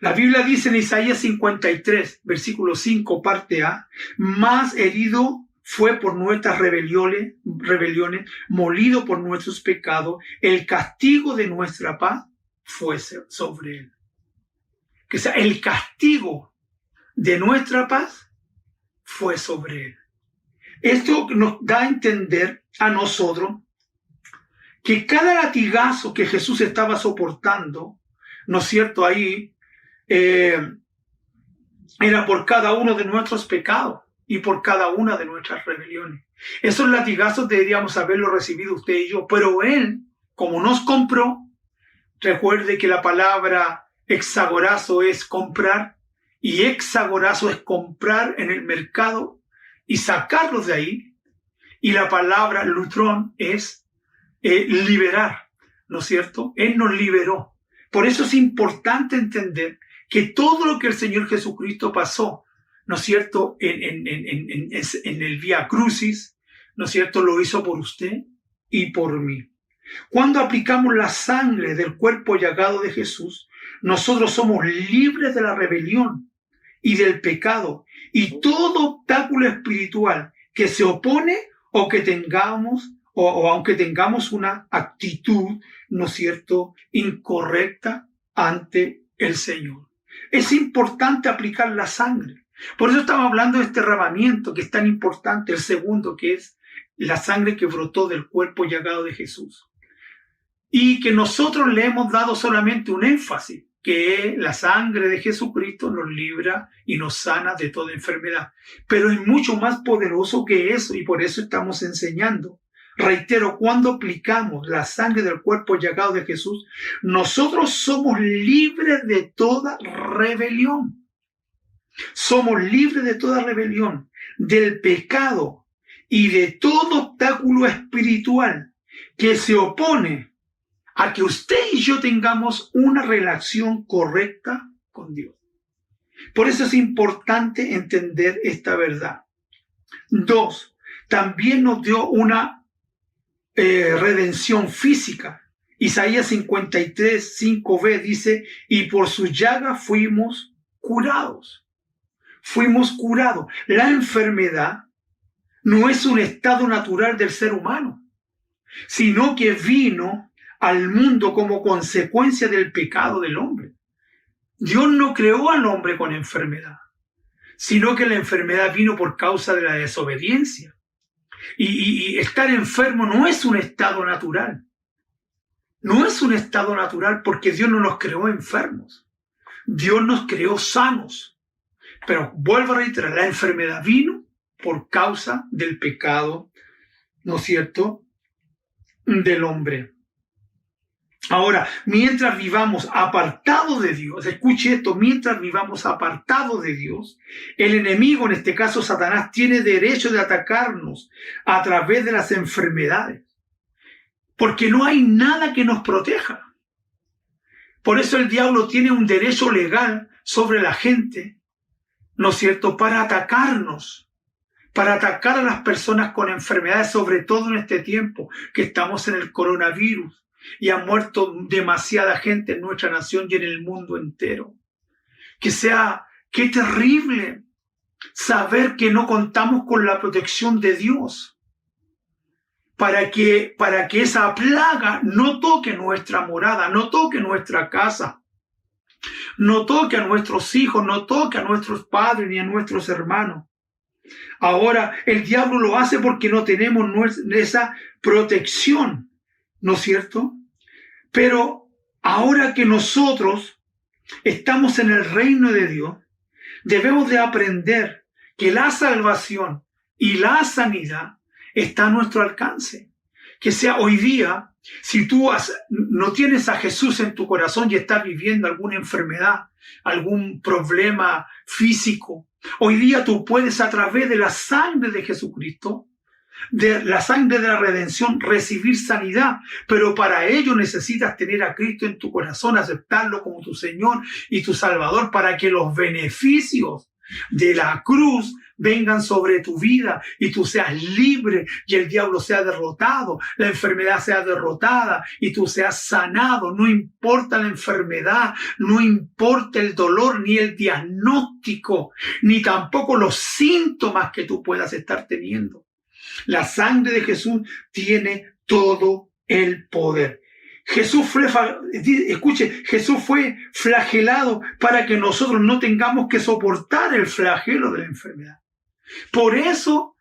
La Biblia dice en Isaías 53, versículo 5, parte A, más herido fue por nuestras rebeliones, molido por nuestros pecados, el castigo de nuestra paz fue sobre él. Que sea, el castigo de nuestra paz fue sobre él. Esto nos da a entender a nosotros que cada latigazo que Jesús estaba soportando, ¿no es cierto? Ahí era por cada uno de nuestros pecados y por cada una de nuestras rebeliones. Esos latigazos deberíamos haberlos recibido usted y yo, pero Él, como nos compró, recuerde que la palabra hexagorazo es comprar y hexagorazo es comprar en el mercado y sacarlos de ahí, y la palabra lutrón es liberar, ¿no es cierto? Él nos liberó. Por eso es importante entender que todo lo que el Señor Jesucristo pasó, ¿no es cierto?, en el Vía Crucis, ¿no es cierto?, lo hizo por usted y por mí. Cuando aplicamos la sangre del cuerpo llagado de Jesús, nosotros somos libres de la rebelión y del pecado y todo obstáculo espiritual que se opone o que tengamos o aunque tengamos una actitud, ¿no es cierto?, incorrecta ante el Señor. Es importante aplicar la sangre. Por eso estamos hablando de este derramamiento que es tan importante, el segundo, que es la sangre que brotó del cuerpo llagado de Jesús. Y que nosotros le hemos dado solamente un énfasis, que la sangre de Jesucristo nos libra y nos sana de toda enfermedad. Pero es mucho más poderoso que eso y por eso estamos enseñando. Reitero, cuando aplicamos la sangre del cuerpo llagado de Jesús, nosotros somos libres de toda rebelión. Somos libres de toda rebelión, del pecado y de todo obstáculo espiritual que se opone a que usted y yo tengamos una relación correcta con Dios. Por eso es importante entender esta verdad. 2, también nos dio una redención física. Isaías 53, 5b dice, y por su llaga fuimos curados. Fuimos curados. La enfermedad no es un estado natural del ser humano, sino que vino al mundo como consecuencia del pecado del hombre. Dios no creó al hombre con enfermedad, sino que la enfermedad vino por causa de la desobediencia. Y estar enfermo no es un estado natural. No es un estado natural porque Dios no nos creó enfermos. Dios nos creó sanos. Pero vuelvo a reiterar, la enfermedad vino por causa del pecado, ¿no es cierto?, del hombre. Ahora, mientras vivamos apartados de Dios, escuche esto, mientras vivamos apartados de Dios, el enemigo, en este caso Satanás, tiene derecho de atacarnos a través de las enfermedades, porque no hay nada que nos proteja. Por eso el diablo tiene un derecho legal sobre la gente, ¿no es cierto?, para atacarnos, para atacar a las personas con enfermedades, sobre todo en este tiempo que estamos en el coronavirus. Y ha muerto demasiada gente en nuestra nación y en el mundo entero. Qué terrible saber que no contamos con la protección de Dios para que esa plaga no toque nuestra morada, no toque nuestra casa, no toque a nuestros hijos, no toque a nuestros padres ni a nuestros hermanos. Ahora el diablo lo hace porque no tenemos esa protección, ¿no es cierto? Pero ahora que nosotros estamos en el reino de Dios, debemos de aprender que la salvación y la sanidad está a nuestro alcance. Que sea hoy día, si tú no tienes a Jesús en tu corazón y estás viviendo alguna enfermedad, algún problema físico, hoy día tú puedes, a través de la sangre de Jesucristo, de la sangre de la redención, recibir sanidad, pero para ello necesitas tener a Cristo en tu corazón, aceptarlo como tu Señor y tu Salvador, para que los beneficios de la cruz vengan sobre tu vida y tú seas libre y el diablo sea derrotado, la enfermedad sea derrotada y tú seas sanado. No importa la enfermedad, no importa el dolor, ni el diagnóstico, ni tampoco los síntomas que tú puedas estar teniendo. La sangre de Jesús tiene todo el poder. Jesús fue flagelado para que nosotros no tengamos que soportar el flagelo de la enfermedad. Por eso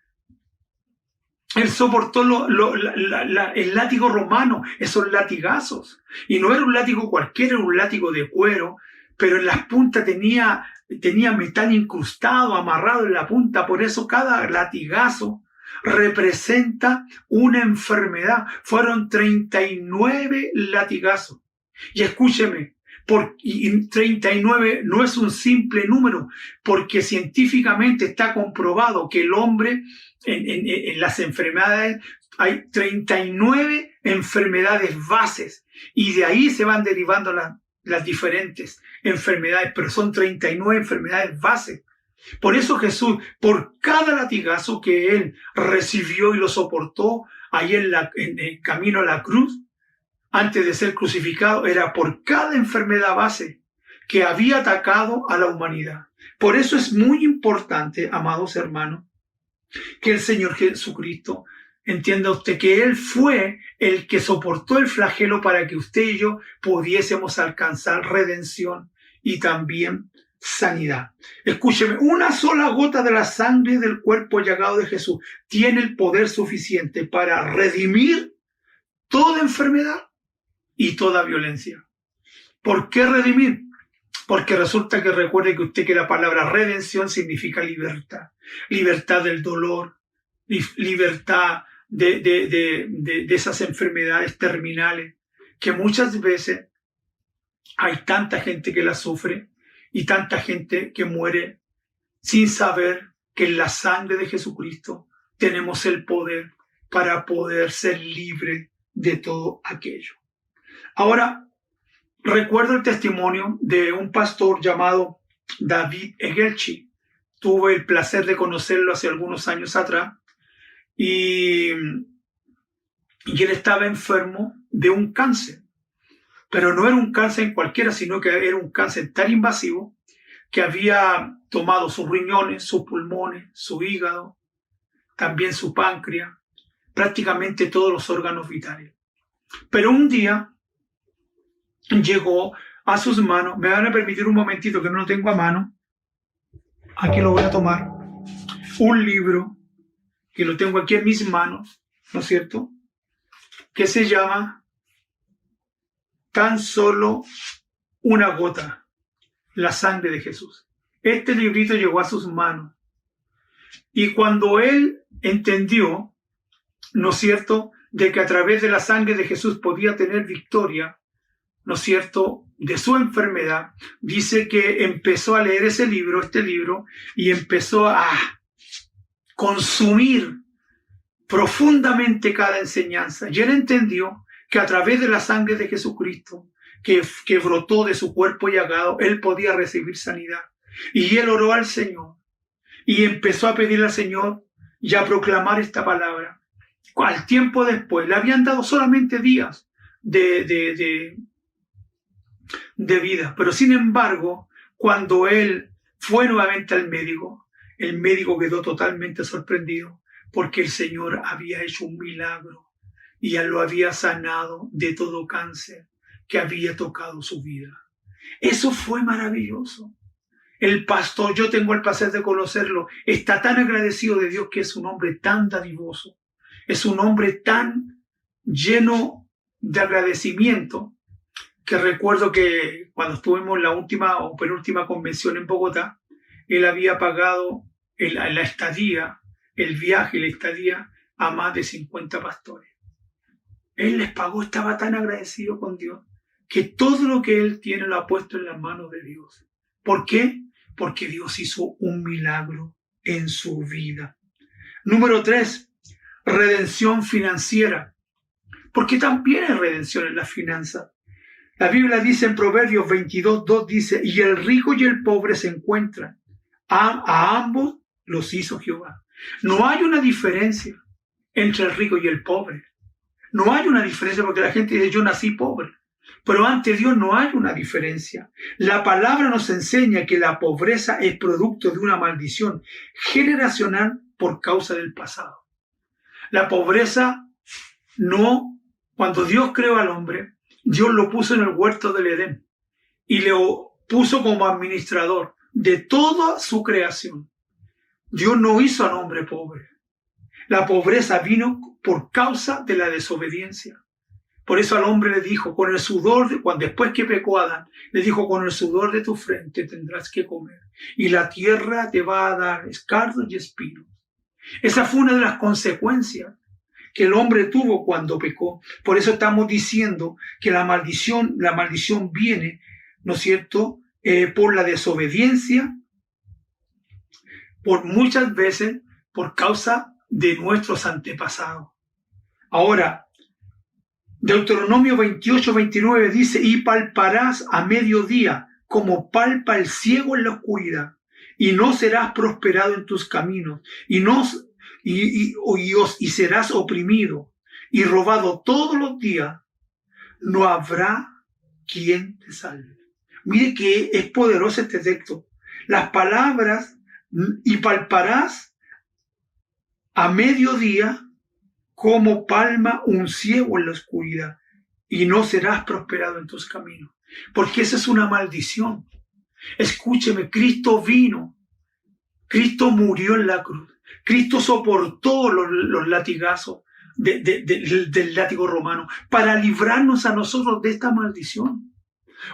Él soportó el látigo romano, esos latigazos. Y no era un látigo cualquiera, era un látigo de cuero, pero en las puntas tenía metal incrustado, amarrado en la punta. Por eso cada latigazo representa una enfermedad. Fueron 39 latigazos. Y escúcheme, y 39 no es un simple número, porque científicamente está comprobado que el hombre en las enfermedades hay 39 enfermedades bases y de ahí se van derivando las diferentes enfermedades, pero son 39 enfermedades bases. Por eso Jesús, por cada latigazo que Él recibió y lo soportó ahí en el camino a la cruz, antes de ser crucificado, era por cada enfermedad base que había atacado a la humanidad. Por eso es muy importante, amados hermanos, que el Señor Jesucristo entienda usted que Él fue el que soportó el flagelo para que usted y yo pudiésemos alcanzar redención y también sanidad. Escúcheme, una sola gota de la sangre del cuerpo llagado de Jesús tiene el poder suficiente para redimir toda enfermedad y toda violencia. ¿Por qué redimir? Porque resulta que recuerde que usted que la palabra redención significa libertad. Libertad del dolor, libertad de esas enfermedades terminales que muchas veces hay tanta gente que las sufre y tanta gente que muere sin saber que en la sangre de Jesucristo tenemos el poder para poder ser libre de todo aquello. Ahora, recuerdo el testimonio de un pastor llamado David Egelchi. Tuve el placer de conocerlo hace algunos años atrás y él estaba enfermo de un cáncer. Pero no era un cáncer cualquiera, sino que era un cáncer tan invasivo que había tomado sus riñones, sus pulmones, su hígado, también su páncreas, prácticamente todos los órganos vitales. Pero un día llegó a sus manos, me van a permitir un momentito que no lo tengo a mano, aquí lo voy a tomar, un libro que lo tengo aquí en mis manos, ¿no es cierto?, que se llama Tan solo una gota, la sangre de Jesús. Este librito llegó a sus manos y cuando él entendió, ¿no es cierto?, de que a través de la sangre de Jesús podía tener victoria, ¿no es cierto?, de su enfermedad, dice que empezó a leer este libro, y empezó a consumir profundamente cada enseñanza. Y él entendió que a través de la sangre de Jesucristo, que brotó de su cuerpo llagado, él podía recibir sanidad. Y él oró al Señor y empezó a pedirle al Señor y a proclamar esta palabra. Al tiempo después, le habían dado solamente días de vida, pero sin embargo, cuando él fue nuevamente al médico, el médico quedó totalmente sorprendido porque el Señor había hecho un milagro y él lo había sanado de todo cáncer que había tocado su vida. Eso fue maravilloso. El pastor, yo tengo el placer de conocerlo, está tan agradecido de Dios, que es un hombre tan dadivoso, es un hombre tan lleno de agradecimiento, que recuerdo que cuando estuvimos en la última o penúltima convención en Bogotá, él había pagado la estadía, el viaje y la estadía a más de 50 pastores. Él les pagó, estaba tan agradecido con Dios, que todo lo que él tiene lo ha puesto en las manos de Dios. ¿Por qué? Porque Dios hizo un milagro en su vida. Número 3, redención financiera. Porque también hay redención en las finanzas. La Biblia dice en Proverbios 22:2, dice, y el rico y el pobre se encuentran. A ambos los hizo Jehová. No hay una diferencia entre el rico y el pobre. No hay una diferencia porque la gente dice, yo nací pobre. Pero ante Dios no hay una diferencia. La palabra nos enseña que la pobreza es producto de una maldición generacional por causa del pasado. La pobreza no, cuando Dios creó al hombre, Dios lo puso en el huerto del Edén y le puso como administrador de toda su creación. Dios no hizo al hombre pobre. La pobreza vino por causa de la desobediencia. Por eso al hombre le dijo, con el sudor, después que pecó Adán, le dijo, con el sudor de tu frente tendrás que comer. Y la tierra te va a dar escardos y espinos. Esa fue una de las consecuencias que el hombre tuvo cuando pecó. Por eso estamos diciendo que la maldición viene, ¿no es cierto?, por la desobediencia, por muchas veces por causa de nuestros antepasados. Ahora, Deuteronomio 28:29 dice, y palparás a mediodía como palpa el ciego en la oscuridad, y no serás prosperado en tus caminos, y serás oprimido y robado todos los días, no habrá quien te salve. Mire que es poderoso este texto. Las palabras, y palparás a mediodía como palma un ciego en la oscuridad, y no serás prosperado en tus caminos. Porque esa es una maldición. Escúcheme, Cristo vino, Cristo murió en la cruz, Cristo soportó los latigazos del látigo romano para librarnos a nosotros de esta maldición.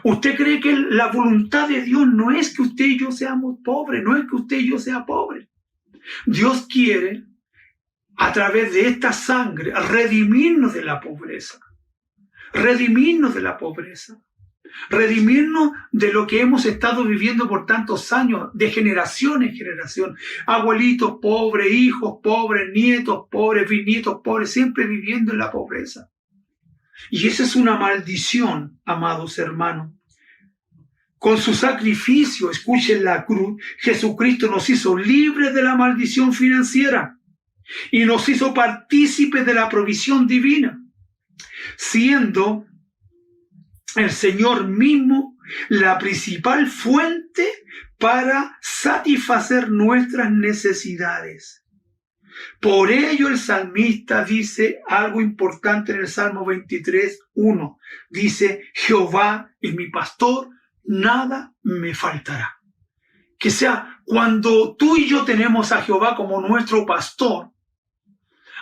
¿Usted cree que la voluntad de Dios no es que usted y yo seamos pobres? No es que usted y yo sea pobre. Dios quiere, a través de esta sangre, redimirnos de la pobreza. Redimirnos de la pobreza. Redimirnos de lo que hemos estado viviendo por tantos años, de generación en generación. Abuelitos pobres, hijos pobres, nietos pobres, bisnietos pobres, siempre viviendo en la pobreza. Y esa es una maldición, amados hermanos. Con su sacrificio, escuchen la cruz, Jesucristo nos hizo libres de la maldición financiera y nos hizo partícipes de la provisión divina, siendo el Señor mismo la principal fuente para satisfacer nuestras necesidades. Por ello el salmista dice algo importante en el Salmo 23:1. Dice, Jehová es mi pastor, nada me faltará. Que sea, cuando tú y yo tenemos a Jehová como nuestro pastor.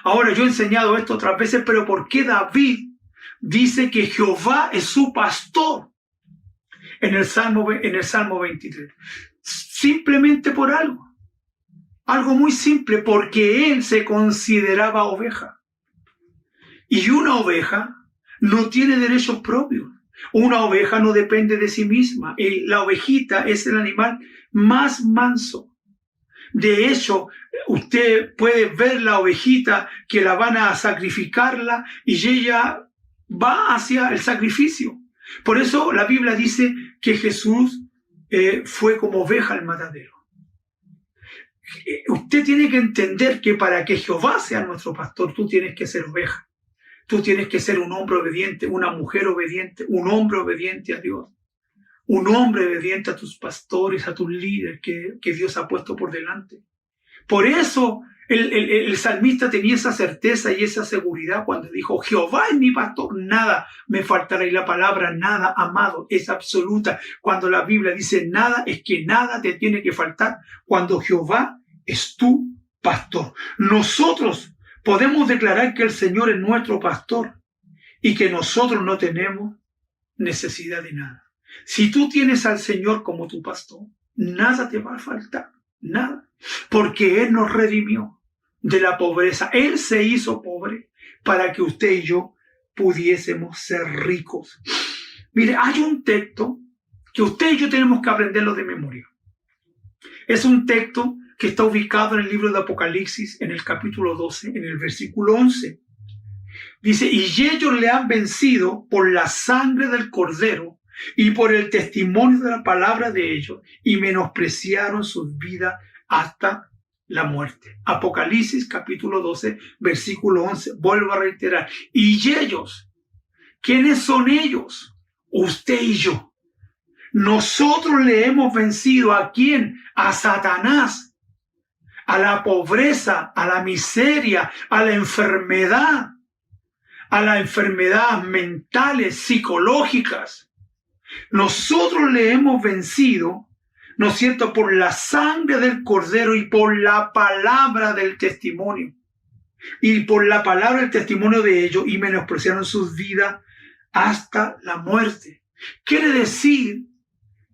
Ahora, yo he enseñado esto otras veces, pero ¿por qué David dice que Jehová es su pastor en el Salmo 23? Simplemente por algo. Algo muy simple, porque él se consideraba oveja. Y una oveja no tiene derechos propios. Una oveja no depende de sí misma. La ovejita es el animal más manso. De hecho, usted puede ver la ovejita que la van a sacrificarla y ella va hacia el sacrificio. Por eso la Biblia dice que Jesús fue como oveja al matadero. Usted tiene que entender que para que Jehová sea nuestro pastor, tú tienes que ser oveja. Tú tienes que ser un hombre obediente, una mujer obediente, un hombre obediente a Dios. Un hombre obediente a tus pastores, a tus líderes que Dios ha puesto por delante. Por eso el salmista tenía esa certeza y esa seguridad cuando dijo, Jehová es mi pastor, nada me faltará. Y la palabra nada, amado, es absoluta. Cuando la Biblia dice nada, es que nada te tiene que faltar cuando Jehová es tu pastor. Nosotros podemos declarar que el Señor es nuestro pastor y que nosotros no tenemos necesidad de nada. Si tú tienes al Señor como tu pastor, nada te va a faltar, nada. Porque Él nos redimió de la pobreza. Él se hizo pobre para que usted y yo pudiésemos ser ricos. Mire, hay un texto que usted y yo tenemos que aprenderlo de memoria. Es un texto que está ubicado en el libro de Apocalipsis, en el capítulo 12, en el versículo 11. Dice, y ellos le han vencido por la sangre del Cordero y por el testimonio de la palabra de ellos, y menospreciaron sus vidas hasta la muerte. Apocalipsis capítulo 12, versículo 11. Vuelvo a reiterar. Y ellos, ¿quiénes son ellos? Usted y yo. Nosotros le hemos vencido ¿a quién? A Satanás, a la pobreza, a la miseria, a la enfermedad, a las enfermedades mentales, psicológicas. Nosotros le hemos vencido, ¿no es cierto?, por la sangre del Cordero y por la palabra del testimonio. Y por la palabra del testimonio de ellos, y menospreciaron sus vidas hasta la muerte. Quiere decir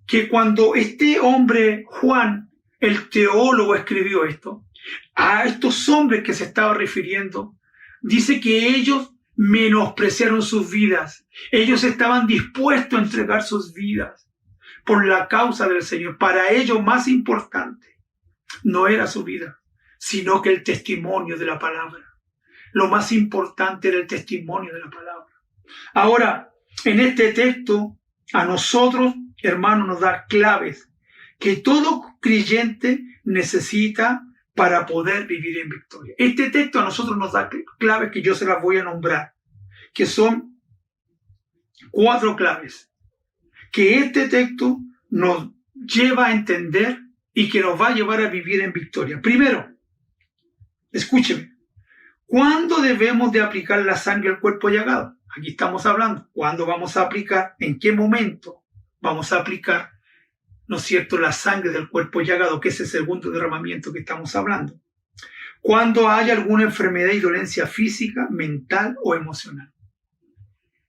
que cuando este hombre, Juan, el teólogo, escribió esto, a estos hombres que se estaba refiriendo, dice que ellos menospreciaron sus vidas. Ellos estaban dispuestos a entregar sus vidas por la causa del Señor. Para ellos más importante no era su vida, sino que el testimonio de la palabra. Lo más importante era el testimonio de la palabra. Ahora, en este texto, a nosotros, hermanos, nos da claves que todo creyente necesita para poder vivir en victoria. Este texto a nosotros nos da claves que yo se las voy a nombrar, que son 4 claves, que este texto nos lleva a entender y que nos va a llevar a vivir en victoria. Primero, escúcheme, ¿cuándo debemos de aplicar la sangre al cuerpo llagado? Aquí estamos hablando, ¿cuándo vamos a aplicar? ¿En qué momento vamos a aplicar, no es cierto, la sangre del cuerpo llagado, que es el segundo derramamiento que estamos hablando? Cuando haya alguna enfermedad y dolencia física, mental o emocional.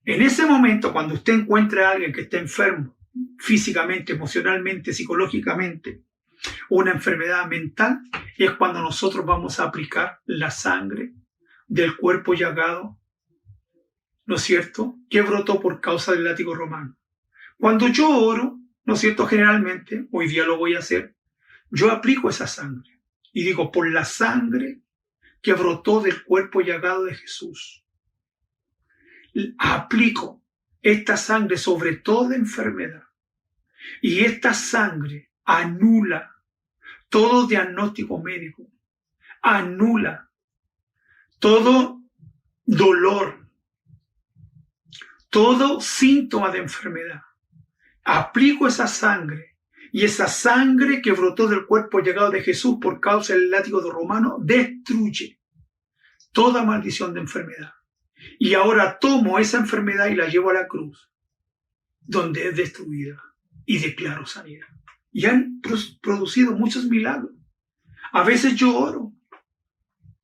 En ese momento, cuando usted encuentre a alguien que esté enfermo, físicamente, emocionalmente, psicológicamente, una enfermedad mental, es cuando nosotros vamos a aplicar la sangre del cuerpo llagado, ¿no es cierto?, que brotó por causa del látigo romano. Cuando yo oro, ¿no es cierto?, generalmente, hoy día lo voy a hacer, yo aplico esa sangre y digo, por la sangre que brotó del cuerpo llagado de Jesús, aplico esta sangre sobre toda enfermedad, y esta sangre anula todo diagnóstico médico, anula todo dolor, todo síntoma de enfermedad. Aplico esa sangre, y esa sangre que brotó del cuerpo llagado de Jesús por causa del látigo romano destruye toda maldición de enfermedad. Y ahora tomo esa enfermedad y la llevo a la cruz, donde es destruida, y declaro sanidad. Y han producido muchos milagros. A veces yo oro.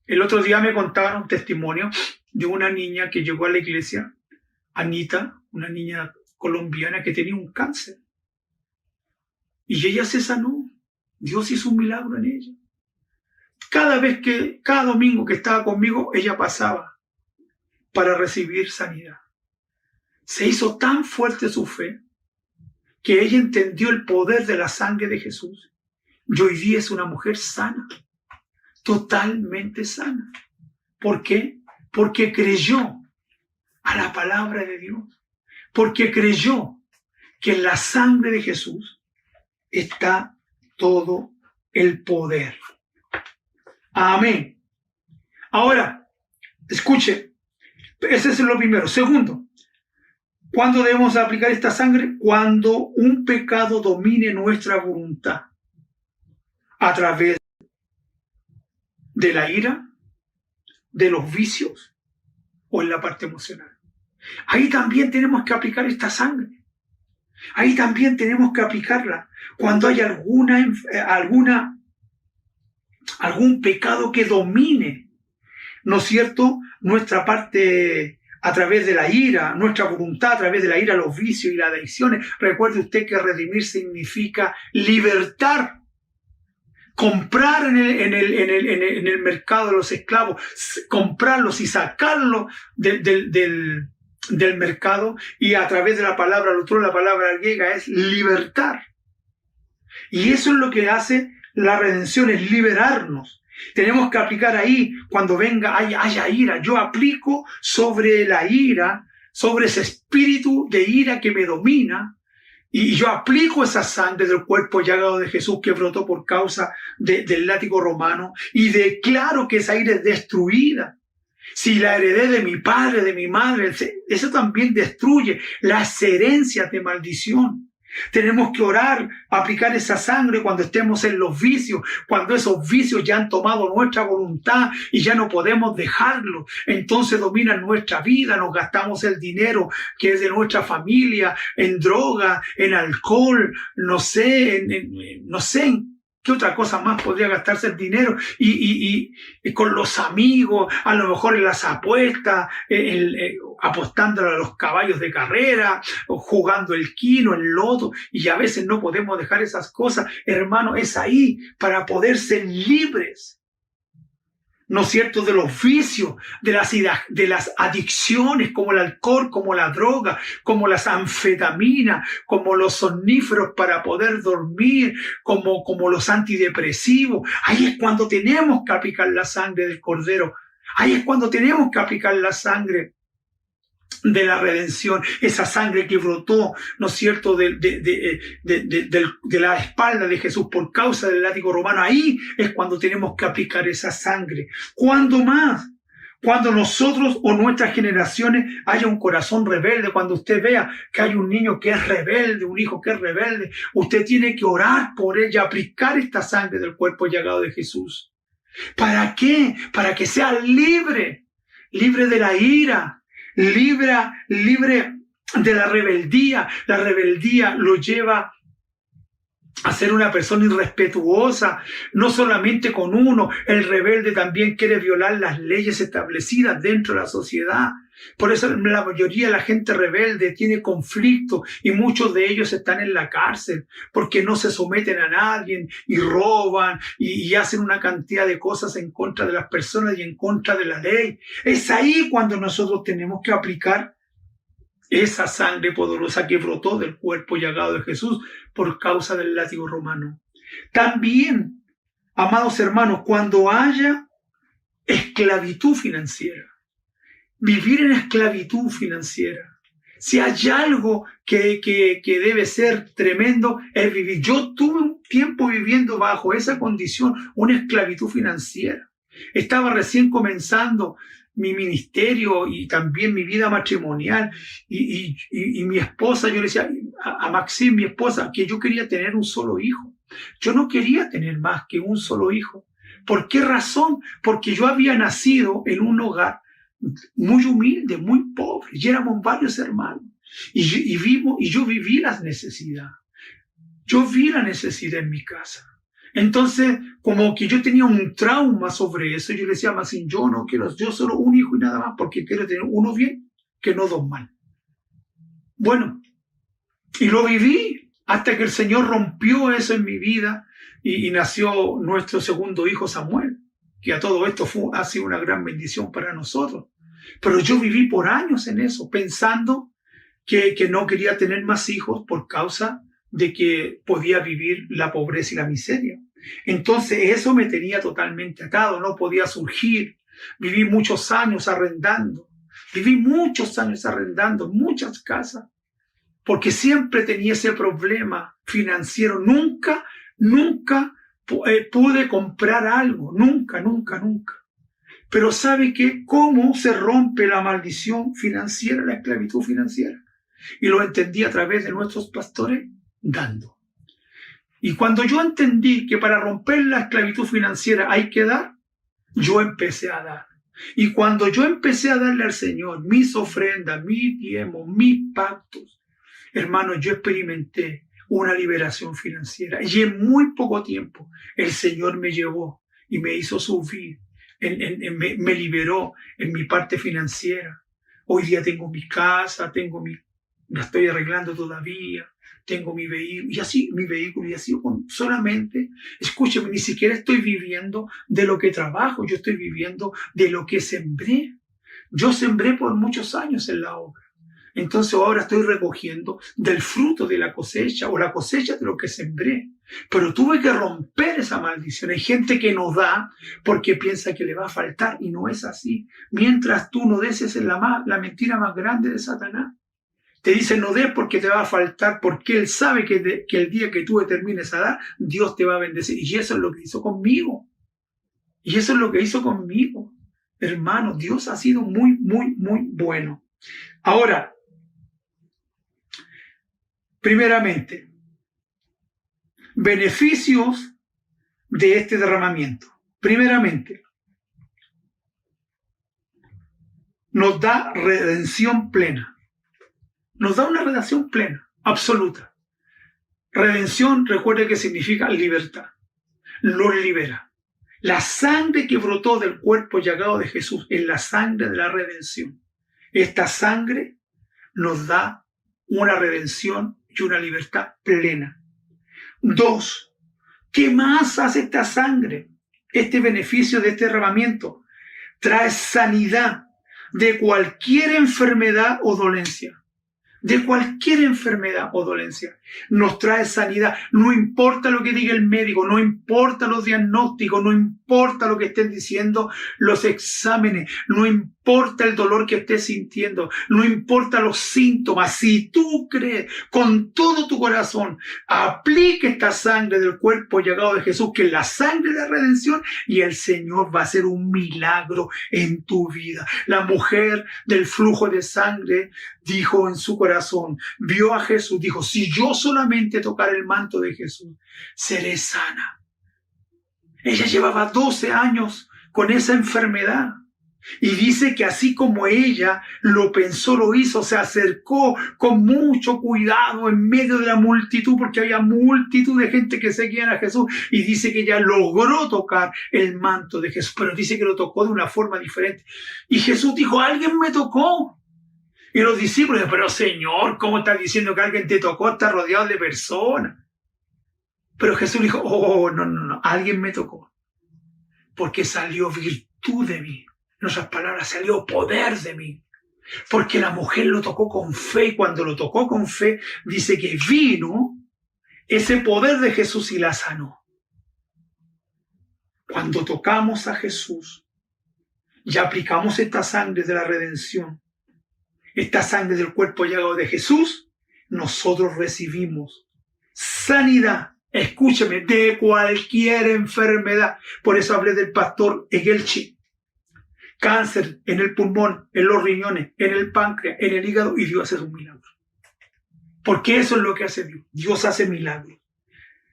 El otro día me contaban un testimonio de una niña que llegó a la iglesia, Anita, una niña colombiana que tenía un cáncer. Y ella se sanó. Dios hizo un milagro en ella. Cada domingo que estaba conmigo, ella pasaba para recibir sanidad. Se hizo tan fuerte su fe que ella entendió el poder de la sangre de Jesús. Y hoy día es una mujer sana, totalmente sana. ¿Por qué? Porque creyó a la palabra de Dios. Porque creyó que en la sangre de Jesús está todo el poder. Amén. Ahora, escuche, ese es lo primero. Segundo, ¿cuándo debemos aplicar esta sangre? Cuando un pecado domine nuestra voluntad a través de la ira, de los vicios o en la parte emocional. Ahí también tenemos que aplicar esta sangre. Ahí también tenemos que aplicarla cuando hay algún pecado que domine, ¿no es cierto?, nuestra parte a través de la ira, nuestra voluntad a través de la ira, los vicios y las adicciones. Recuerde usted que redimir significa libertar, comprar en el mercado de los esclavos, comprarlos y sacarlos del mercado, y a través de la palabra, la palabra griega es libertar. Y eso es lo que hace la redención, es liberarnos. Tenemos que aplicar ahí cuando haya ira. Yo aplico sobre la ira, sobre ese espíritu de ira que me domina, y yo aplico esa sangre del cuerpo llagado de Jesús que brotó por causa del látigo romano, y declaro que esa ira es destruida. Si la heredé de mi padre, de mi madre, eso también destruye las herencias de maldición. Tenemos que orar, aplicar esa sangre cuando estemos en los vicios, cuando esos vicios ya han tomado nuestra voluntad y ya no podemos dejarlo. Entonces dominan nuestra vida, nos gastamos el dinero que es de nuestra familia en droga, en alcohol, no sé en qué otra cosa más podría gastarse el dinero, y con los amigos, a lo mejor en las apuestas, apostándole a los caballos de carrera, o jugando el quino, el loto, y a veces no podemos dejar esas cosas. Hermano, es ahí para poder ser libres, ¿no es cierto?, de los vicios, de las adicciones, como el alcohol, como la droga, como las anfetaminas, como los somníferos para poder dormir, como los antidepresivos. Ahí es cuando tenemos que aplicar la sangre del Cordero. Ahí es cuando tenemos que aplicar la sangre de la redención, esa sangre que brotó, ¿no es cierto?, de la espalda de Jesús por causa del látigo romano. Ahí es cuando tenemos que aplicar esa sangre. ¿Cuándo más? Cuando nosotros o nuestras generaciones haya un corazón rebelde, cuando usted vea que hay un niño que es rebelde, un hijo que es rebelde, usted tiene que orar por ella, aplicar esta sangre del cuerpo llagado de Jesús. ¿Para qué? Para que sea libre de la ira, libre de la rebeldía. La rebeldía lo lleva a ser una persona irrespetuosa, no solamente con uno. El rebelde también quiere violar las leyes establecidas dentro de la sociedad. Por eso la mayoría de la gente rebelde tiene conflicto, y muchos de ellos están en la cárcel porque no se someten a nadie y roban y hacen una cantidad de cosas en contra de las personas y en contra de la ley. Es ahí cuando nosotros tenemos que aplicar esa sangre poderosa que brotó del cuerpo llagado de Jesús por causa del látigo romano. También, amados hermanos, cuando haya esclavitud financiera, vivir en esclavitud financiera, si hay algo que debe ser tremendo, es vivir. Yo tuve un tiempo viviendo bajo esa condición, una esclavitud financiera. Estaba recién comenzando mi ministerio y también mi vida matrimonial, y mi esposa, yo le decía a Maxine, mi esposa, que yo quería tener un solo hijo. Yo no quería tener más que un solo hijo. ¿Por qué razón? Porque yo había nacido en un hogar muy humilde, muy pobre, y éramos varios hermanos, y yo viví las necesidades. Yo vi la necesidad en mi casa. Entonces, como que yo tenía un trauma sobre eso, yo le decía a Maxine, yo no quiero, yo solo un hijo y nada más, porque quiero tener uno bien, que no dos mal. Bueno, y lo viví hasta que el Señor rompió eso en mi vida, y nació nuestro segundo hijo, Samuel, que a todo esto ha sido una gran bendición para nosotros. Pero yo viví por años en eso, pensando que no quería tener más hijos por causa de que podía vivir la pobreza y la miseria. Entonces eso me tenía totalmente atado, no podía surgir. Viví muchos años arrendando muchas casas, porque siempre tenía ese problema financiero. Nunca pude comprar algo, nunca. Pero ¿sabe qué? ¿Cómo se rompe la maldición financiera, la esclavitud financiera? Y lo entendí a través de nuestros pastores, dando. Y cuando yo entendí que para romper la esclavitud financiera hay que dar, yo empecé a dar. Y cuando yo empecé a darle al Señor mis ofrendas, mis diezmos, mis pactos, hermanos, yo experimenté una liberación financiera. Y en muy poco tiempo el Señor me llevó y me hizo subir, me liberó en mi parte financiera. Hoy día tengo mi casa, la estoy arreglando todavía, tengo mi vehículo, y así solamente, escúcheme, ni siquiera estoy viviendo de lo que trabajo, yo estoy viviendo de lo que sembré. Yo sembré por muchos años en la obra. Entonces ahora estoy recogiendo del fruto de la cosecha o la cosecha de lo que sembré. Pero tuve que romper esa maldición. Hay gente que no da porque piensa que le va a faltar y no es así. Mientras tú no des, esa es la mentira más grande de Satanás. Te dice no des porque te va a faltar, porque él sabe que el día que tú determines a dar, Dios te va a bendecir. Y eso es lo que hizo conmigo. Y eso es lo que hizo conmigo. Hermano, Dios ha sido muy, muy, muy bueno. Ahora, primeramente, beneficios de este derramamiento. Primeramente, nos da redención plena. Nos da una redención plena, absoluta. Redención, recuerde que significa libertad. Nos libera. La sangre que brotó del cuerpo llagado de Jesús es la sangre de la redención. Esta sangre nos da una redención y una libertad plena. 2. ¿Qué más hace esta sangre? Este beneficio de este derramamiento trae sanidad de cualquier enfermedad o dolencia. De cualquier enfermedad o dolencia. Nos trae sanidad. No importa lo que diga el médico, no importa los diagnósticos, no importa lo que estén diciendo los exámenes, no importa el dolor que estés sintiendo, no importa los síntomas. Si tú crees con todo tu corazón, aplique esta sangre del cuerpo llagado de Jesús, que es la sangre de redención, y el Señor va a hacer un milagro en tu vida. La mujer del flujo de sangre dijo en su corazón, vio a Jesús, dijo, si yo solamente tocar el manto de Jesús, seré sana. Ella llevaba 12 años con esa enfermedad. Y dice que así como ella lo pensó, lo hizo, se acercó con mucho cuidado en medio de la multitud, porque había multitud de gente que seguían a Jesús, y dice que ella logró tocar el manto de Jesús, pero dice que lo tocó de una forma diferente. Y Jesús dijo, alguien me tocó. Y los discípulos, pero Señor, ¿cómo estás diciendo que alguien te tocó? Está rodeado de personas. Pero Jesús dijo, oh, no, alguien me tocó. Porque salió virtud de mí. En otras palabras, salió poder de mí. Porque la mujer lo tocó con fe, y cuando lo tocó con fe, dice que vino ese poder de Jesús y la sanó. Cuando tocamos a Jesús y aplicamos esta sangre de la redención, esta sangre del cuerpo llagado de Jesús, nosotros recibimos sanidad, escúcheme, de cualquier enfermedad. Por eso hablé del pastor Egelchi. Cáncer en el pulmón, en los riñones, en el páncreas, en el hígado, y Dios hace un milagro. Porque eso es lo que hace Dios. Dios hace milagros.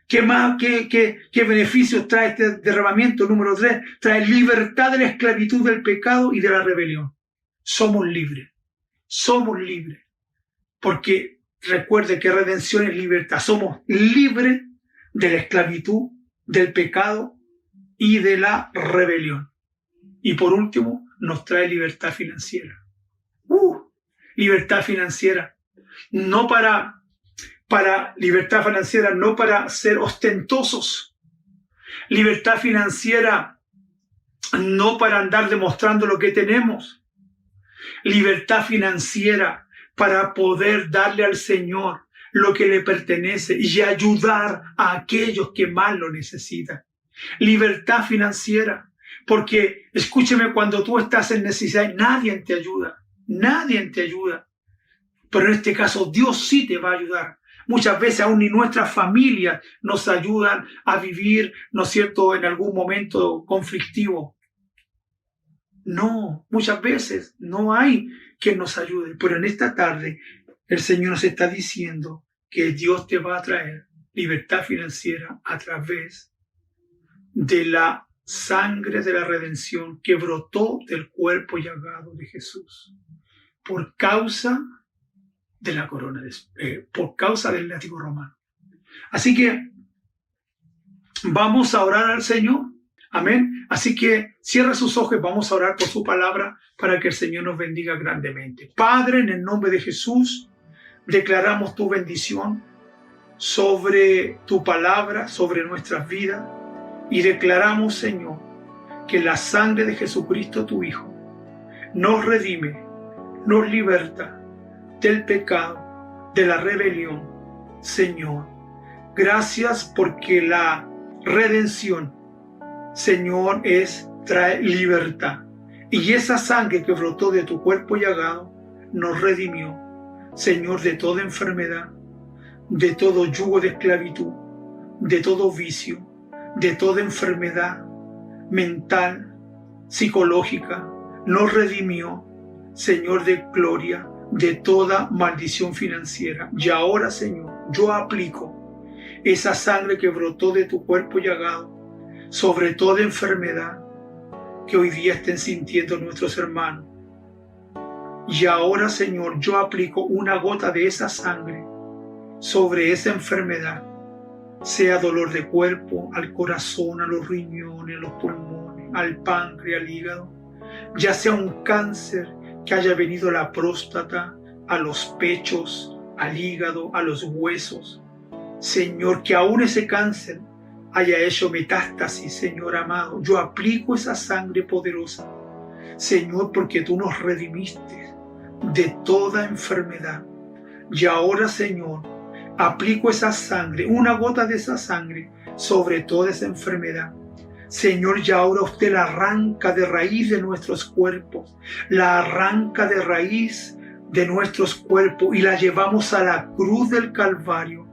¿Qué más? ¿Qué beneficios trae este derramamiento? Número 3, trae libertad de la esclavitud del pecado y de la rebelión. Somos libres. Somos libres. Porque recuerde que redención es libertad. Somos libres de la esclavitud, del pecado y de la rebelión. Y por último, nos trae libertad financiera. Libertad financiera. No para libertad financiera, no para ser ostentosos. Libertad financiera, no para andar demostrando lo que tenemos. Libertad financiera para poder darle al Señor lo que le pertenece y ayudar a aquellos que más lo necesitan. Libertad financiera. Porque, escúcheme, cuando tú estás en necesidad, nadie te ayuda. Nadie te ayuda. Pero en este caso, Dios sí te va a ayudar. Muchas veces aún ni nuestras familias nos ayudan a vivir, ¿no es cierto?, en algún momento conflictivo. No, muchas veces no hay quien nos ayude. Pero en esta tarde, el Señor nos está diciendo que Dios te va a traer libertad financiera a través de la sangre de la redención que brotó del cuerpo llagado de Jesús por causa de la corona, por causa del látigo romano. Así que vamos a orar al Señor. Amén. Así que cierra sus ojos y vamos a orar por su palabra para que el Señor nos bendiga grandemente. Padre, en el nombre de Jesús, declaramos tu bendición sobre tu palabra, sobre nuestras vidas. Y declaramos, Señor, que la sangre de Jesucristo, tu Hijo, nos redime, nos liberta, del pecado, de la rebelión. Señor, gracias porque la redención, Señor, trae libertad. Y esa sangre que brotó de tu cuerpo llagado nos redimió, Señor, de toda enfermedad, de todo yugo de esclavitud, de todo vicio, de toda enfermedad mental, psicológica. Nos redimió, Señor de gloria, de toda maldición financiera. Y ahora, Señor, yo aplico esa sangre que brotó de tu cuerpo llagado sobre toda enfermedad que hoy día estén sintiendo nuestros hermanos. Y ahora, Señor, yo aplico una gota de esa sangre sobre esa enfermedad, sea dolor de cuerpo, al corazón, a los riñones, a los pulmones, al páncreas, al hígado, ya sea un cáncer que haya venido a la próstata, a los pechos, al hígado, a los huesos. Señor, que aún ese cáncer haya hecho metástasis, Señor amado, yo aplico esa sangre poderosa, Señor, porque tú nos redimiste de toda enfermedad. Y ahora, Señor, aplico esa sangre, una gota de esa sangre sobre toda esa enfermedad. Señor, ya ahora usted la arranca de raíz de nuestros cuerpos, la arranca de raíz de nuestros cuerpos y la llevamos a la cruz del Calvario,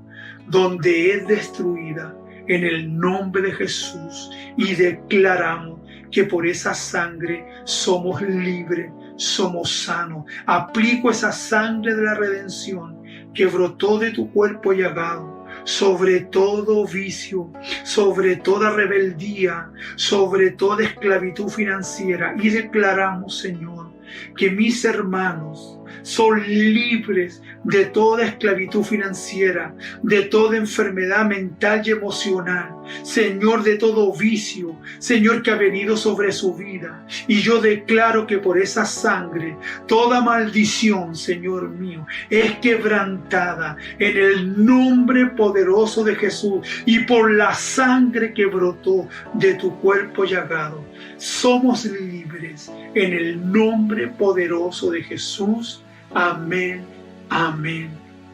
donde es destruida en el nombre de Jesús, y declaramos que por esa sangre somos libres, somos sanos. Aplico esa sangre de la redención que brotó de tu cuerpo llagado sobre todo vicio, sobre toda rebeldía, sobre toda esclavitud financiera, y declaramos, Señor, que mis hermanos son libres de toda esclavitud financiera, de toda enfermedad mental y emocional, Señor, de todo vicio, Señor, que ha venido sobre su vida. Y yo declaro que por esa sangre toda maldición, Señor mío, es quebrantada en el nombre poderoso de Jesús, y por la sangre que brotó de tu cuerpo llagado somos libres en el nombre poderoso de Jesús. Amén, amén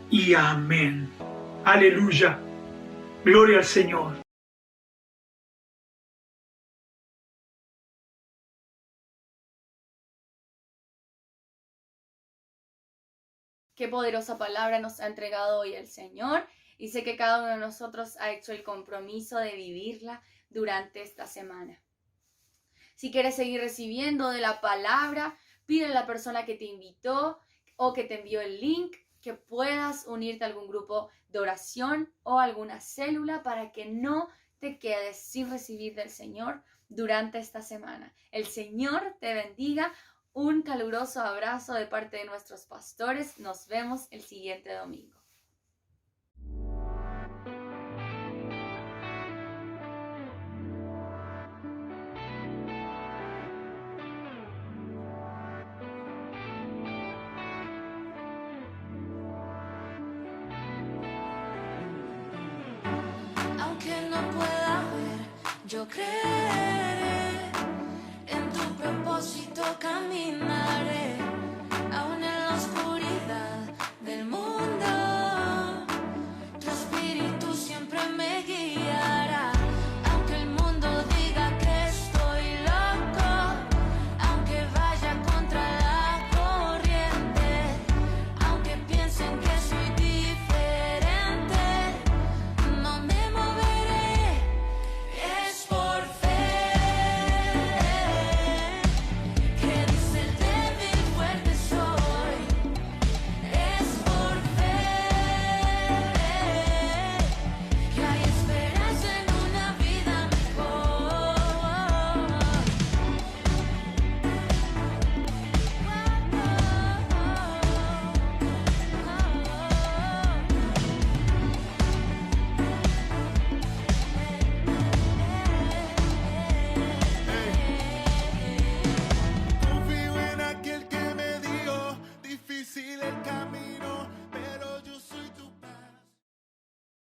y amén. Aleluya. Gloria al Señor. Qué poderosa palabra nos ha entregado hoy el Señor, y sé que cada uno de nosotros ha hecho el compromiso de vivirla durante esta semana. Si quieres seguir recibiendo de la palabra, pide a la persona que te invitó o que te envió el link que puedas unirte a algún grupo de oración o alguna célula para que no te quedes sin recibir del Señor durante esta semana. El Señor te bendiga. Un caluroso abrazo de parte de nuestros pastores. Nos vemos el siguiente domingo. Aunque no pueda ver, yo creeré, en tu propósito caminaré.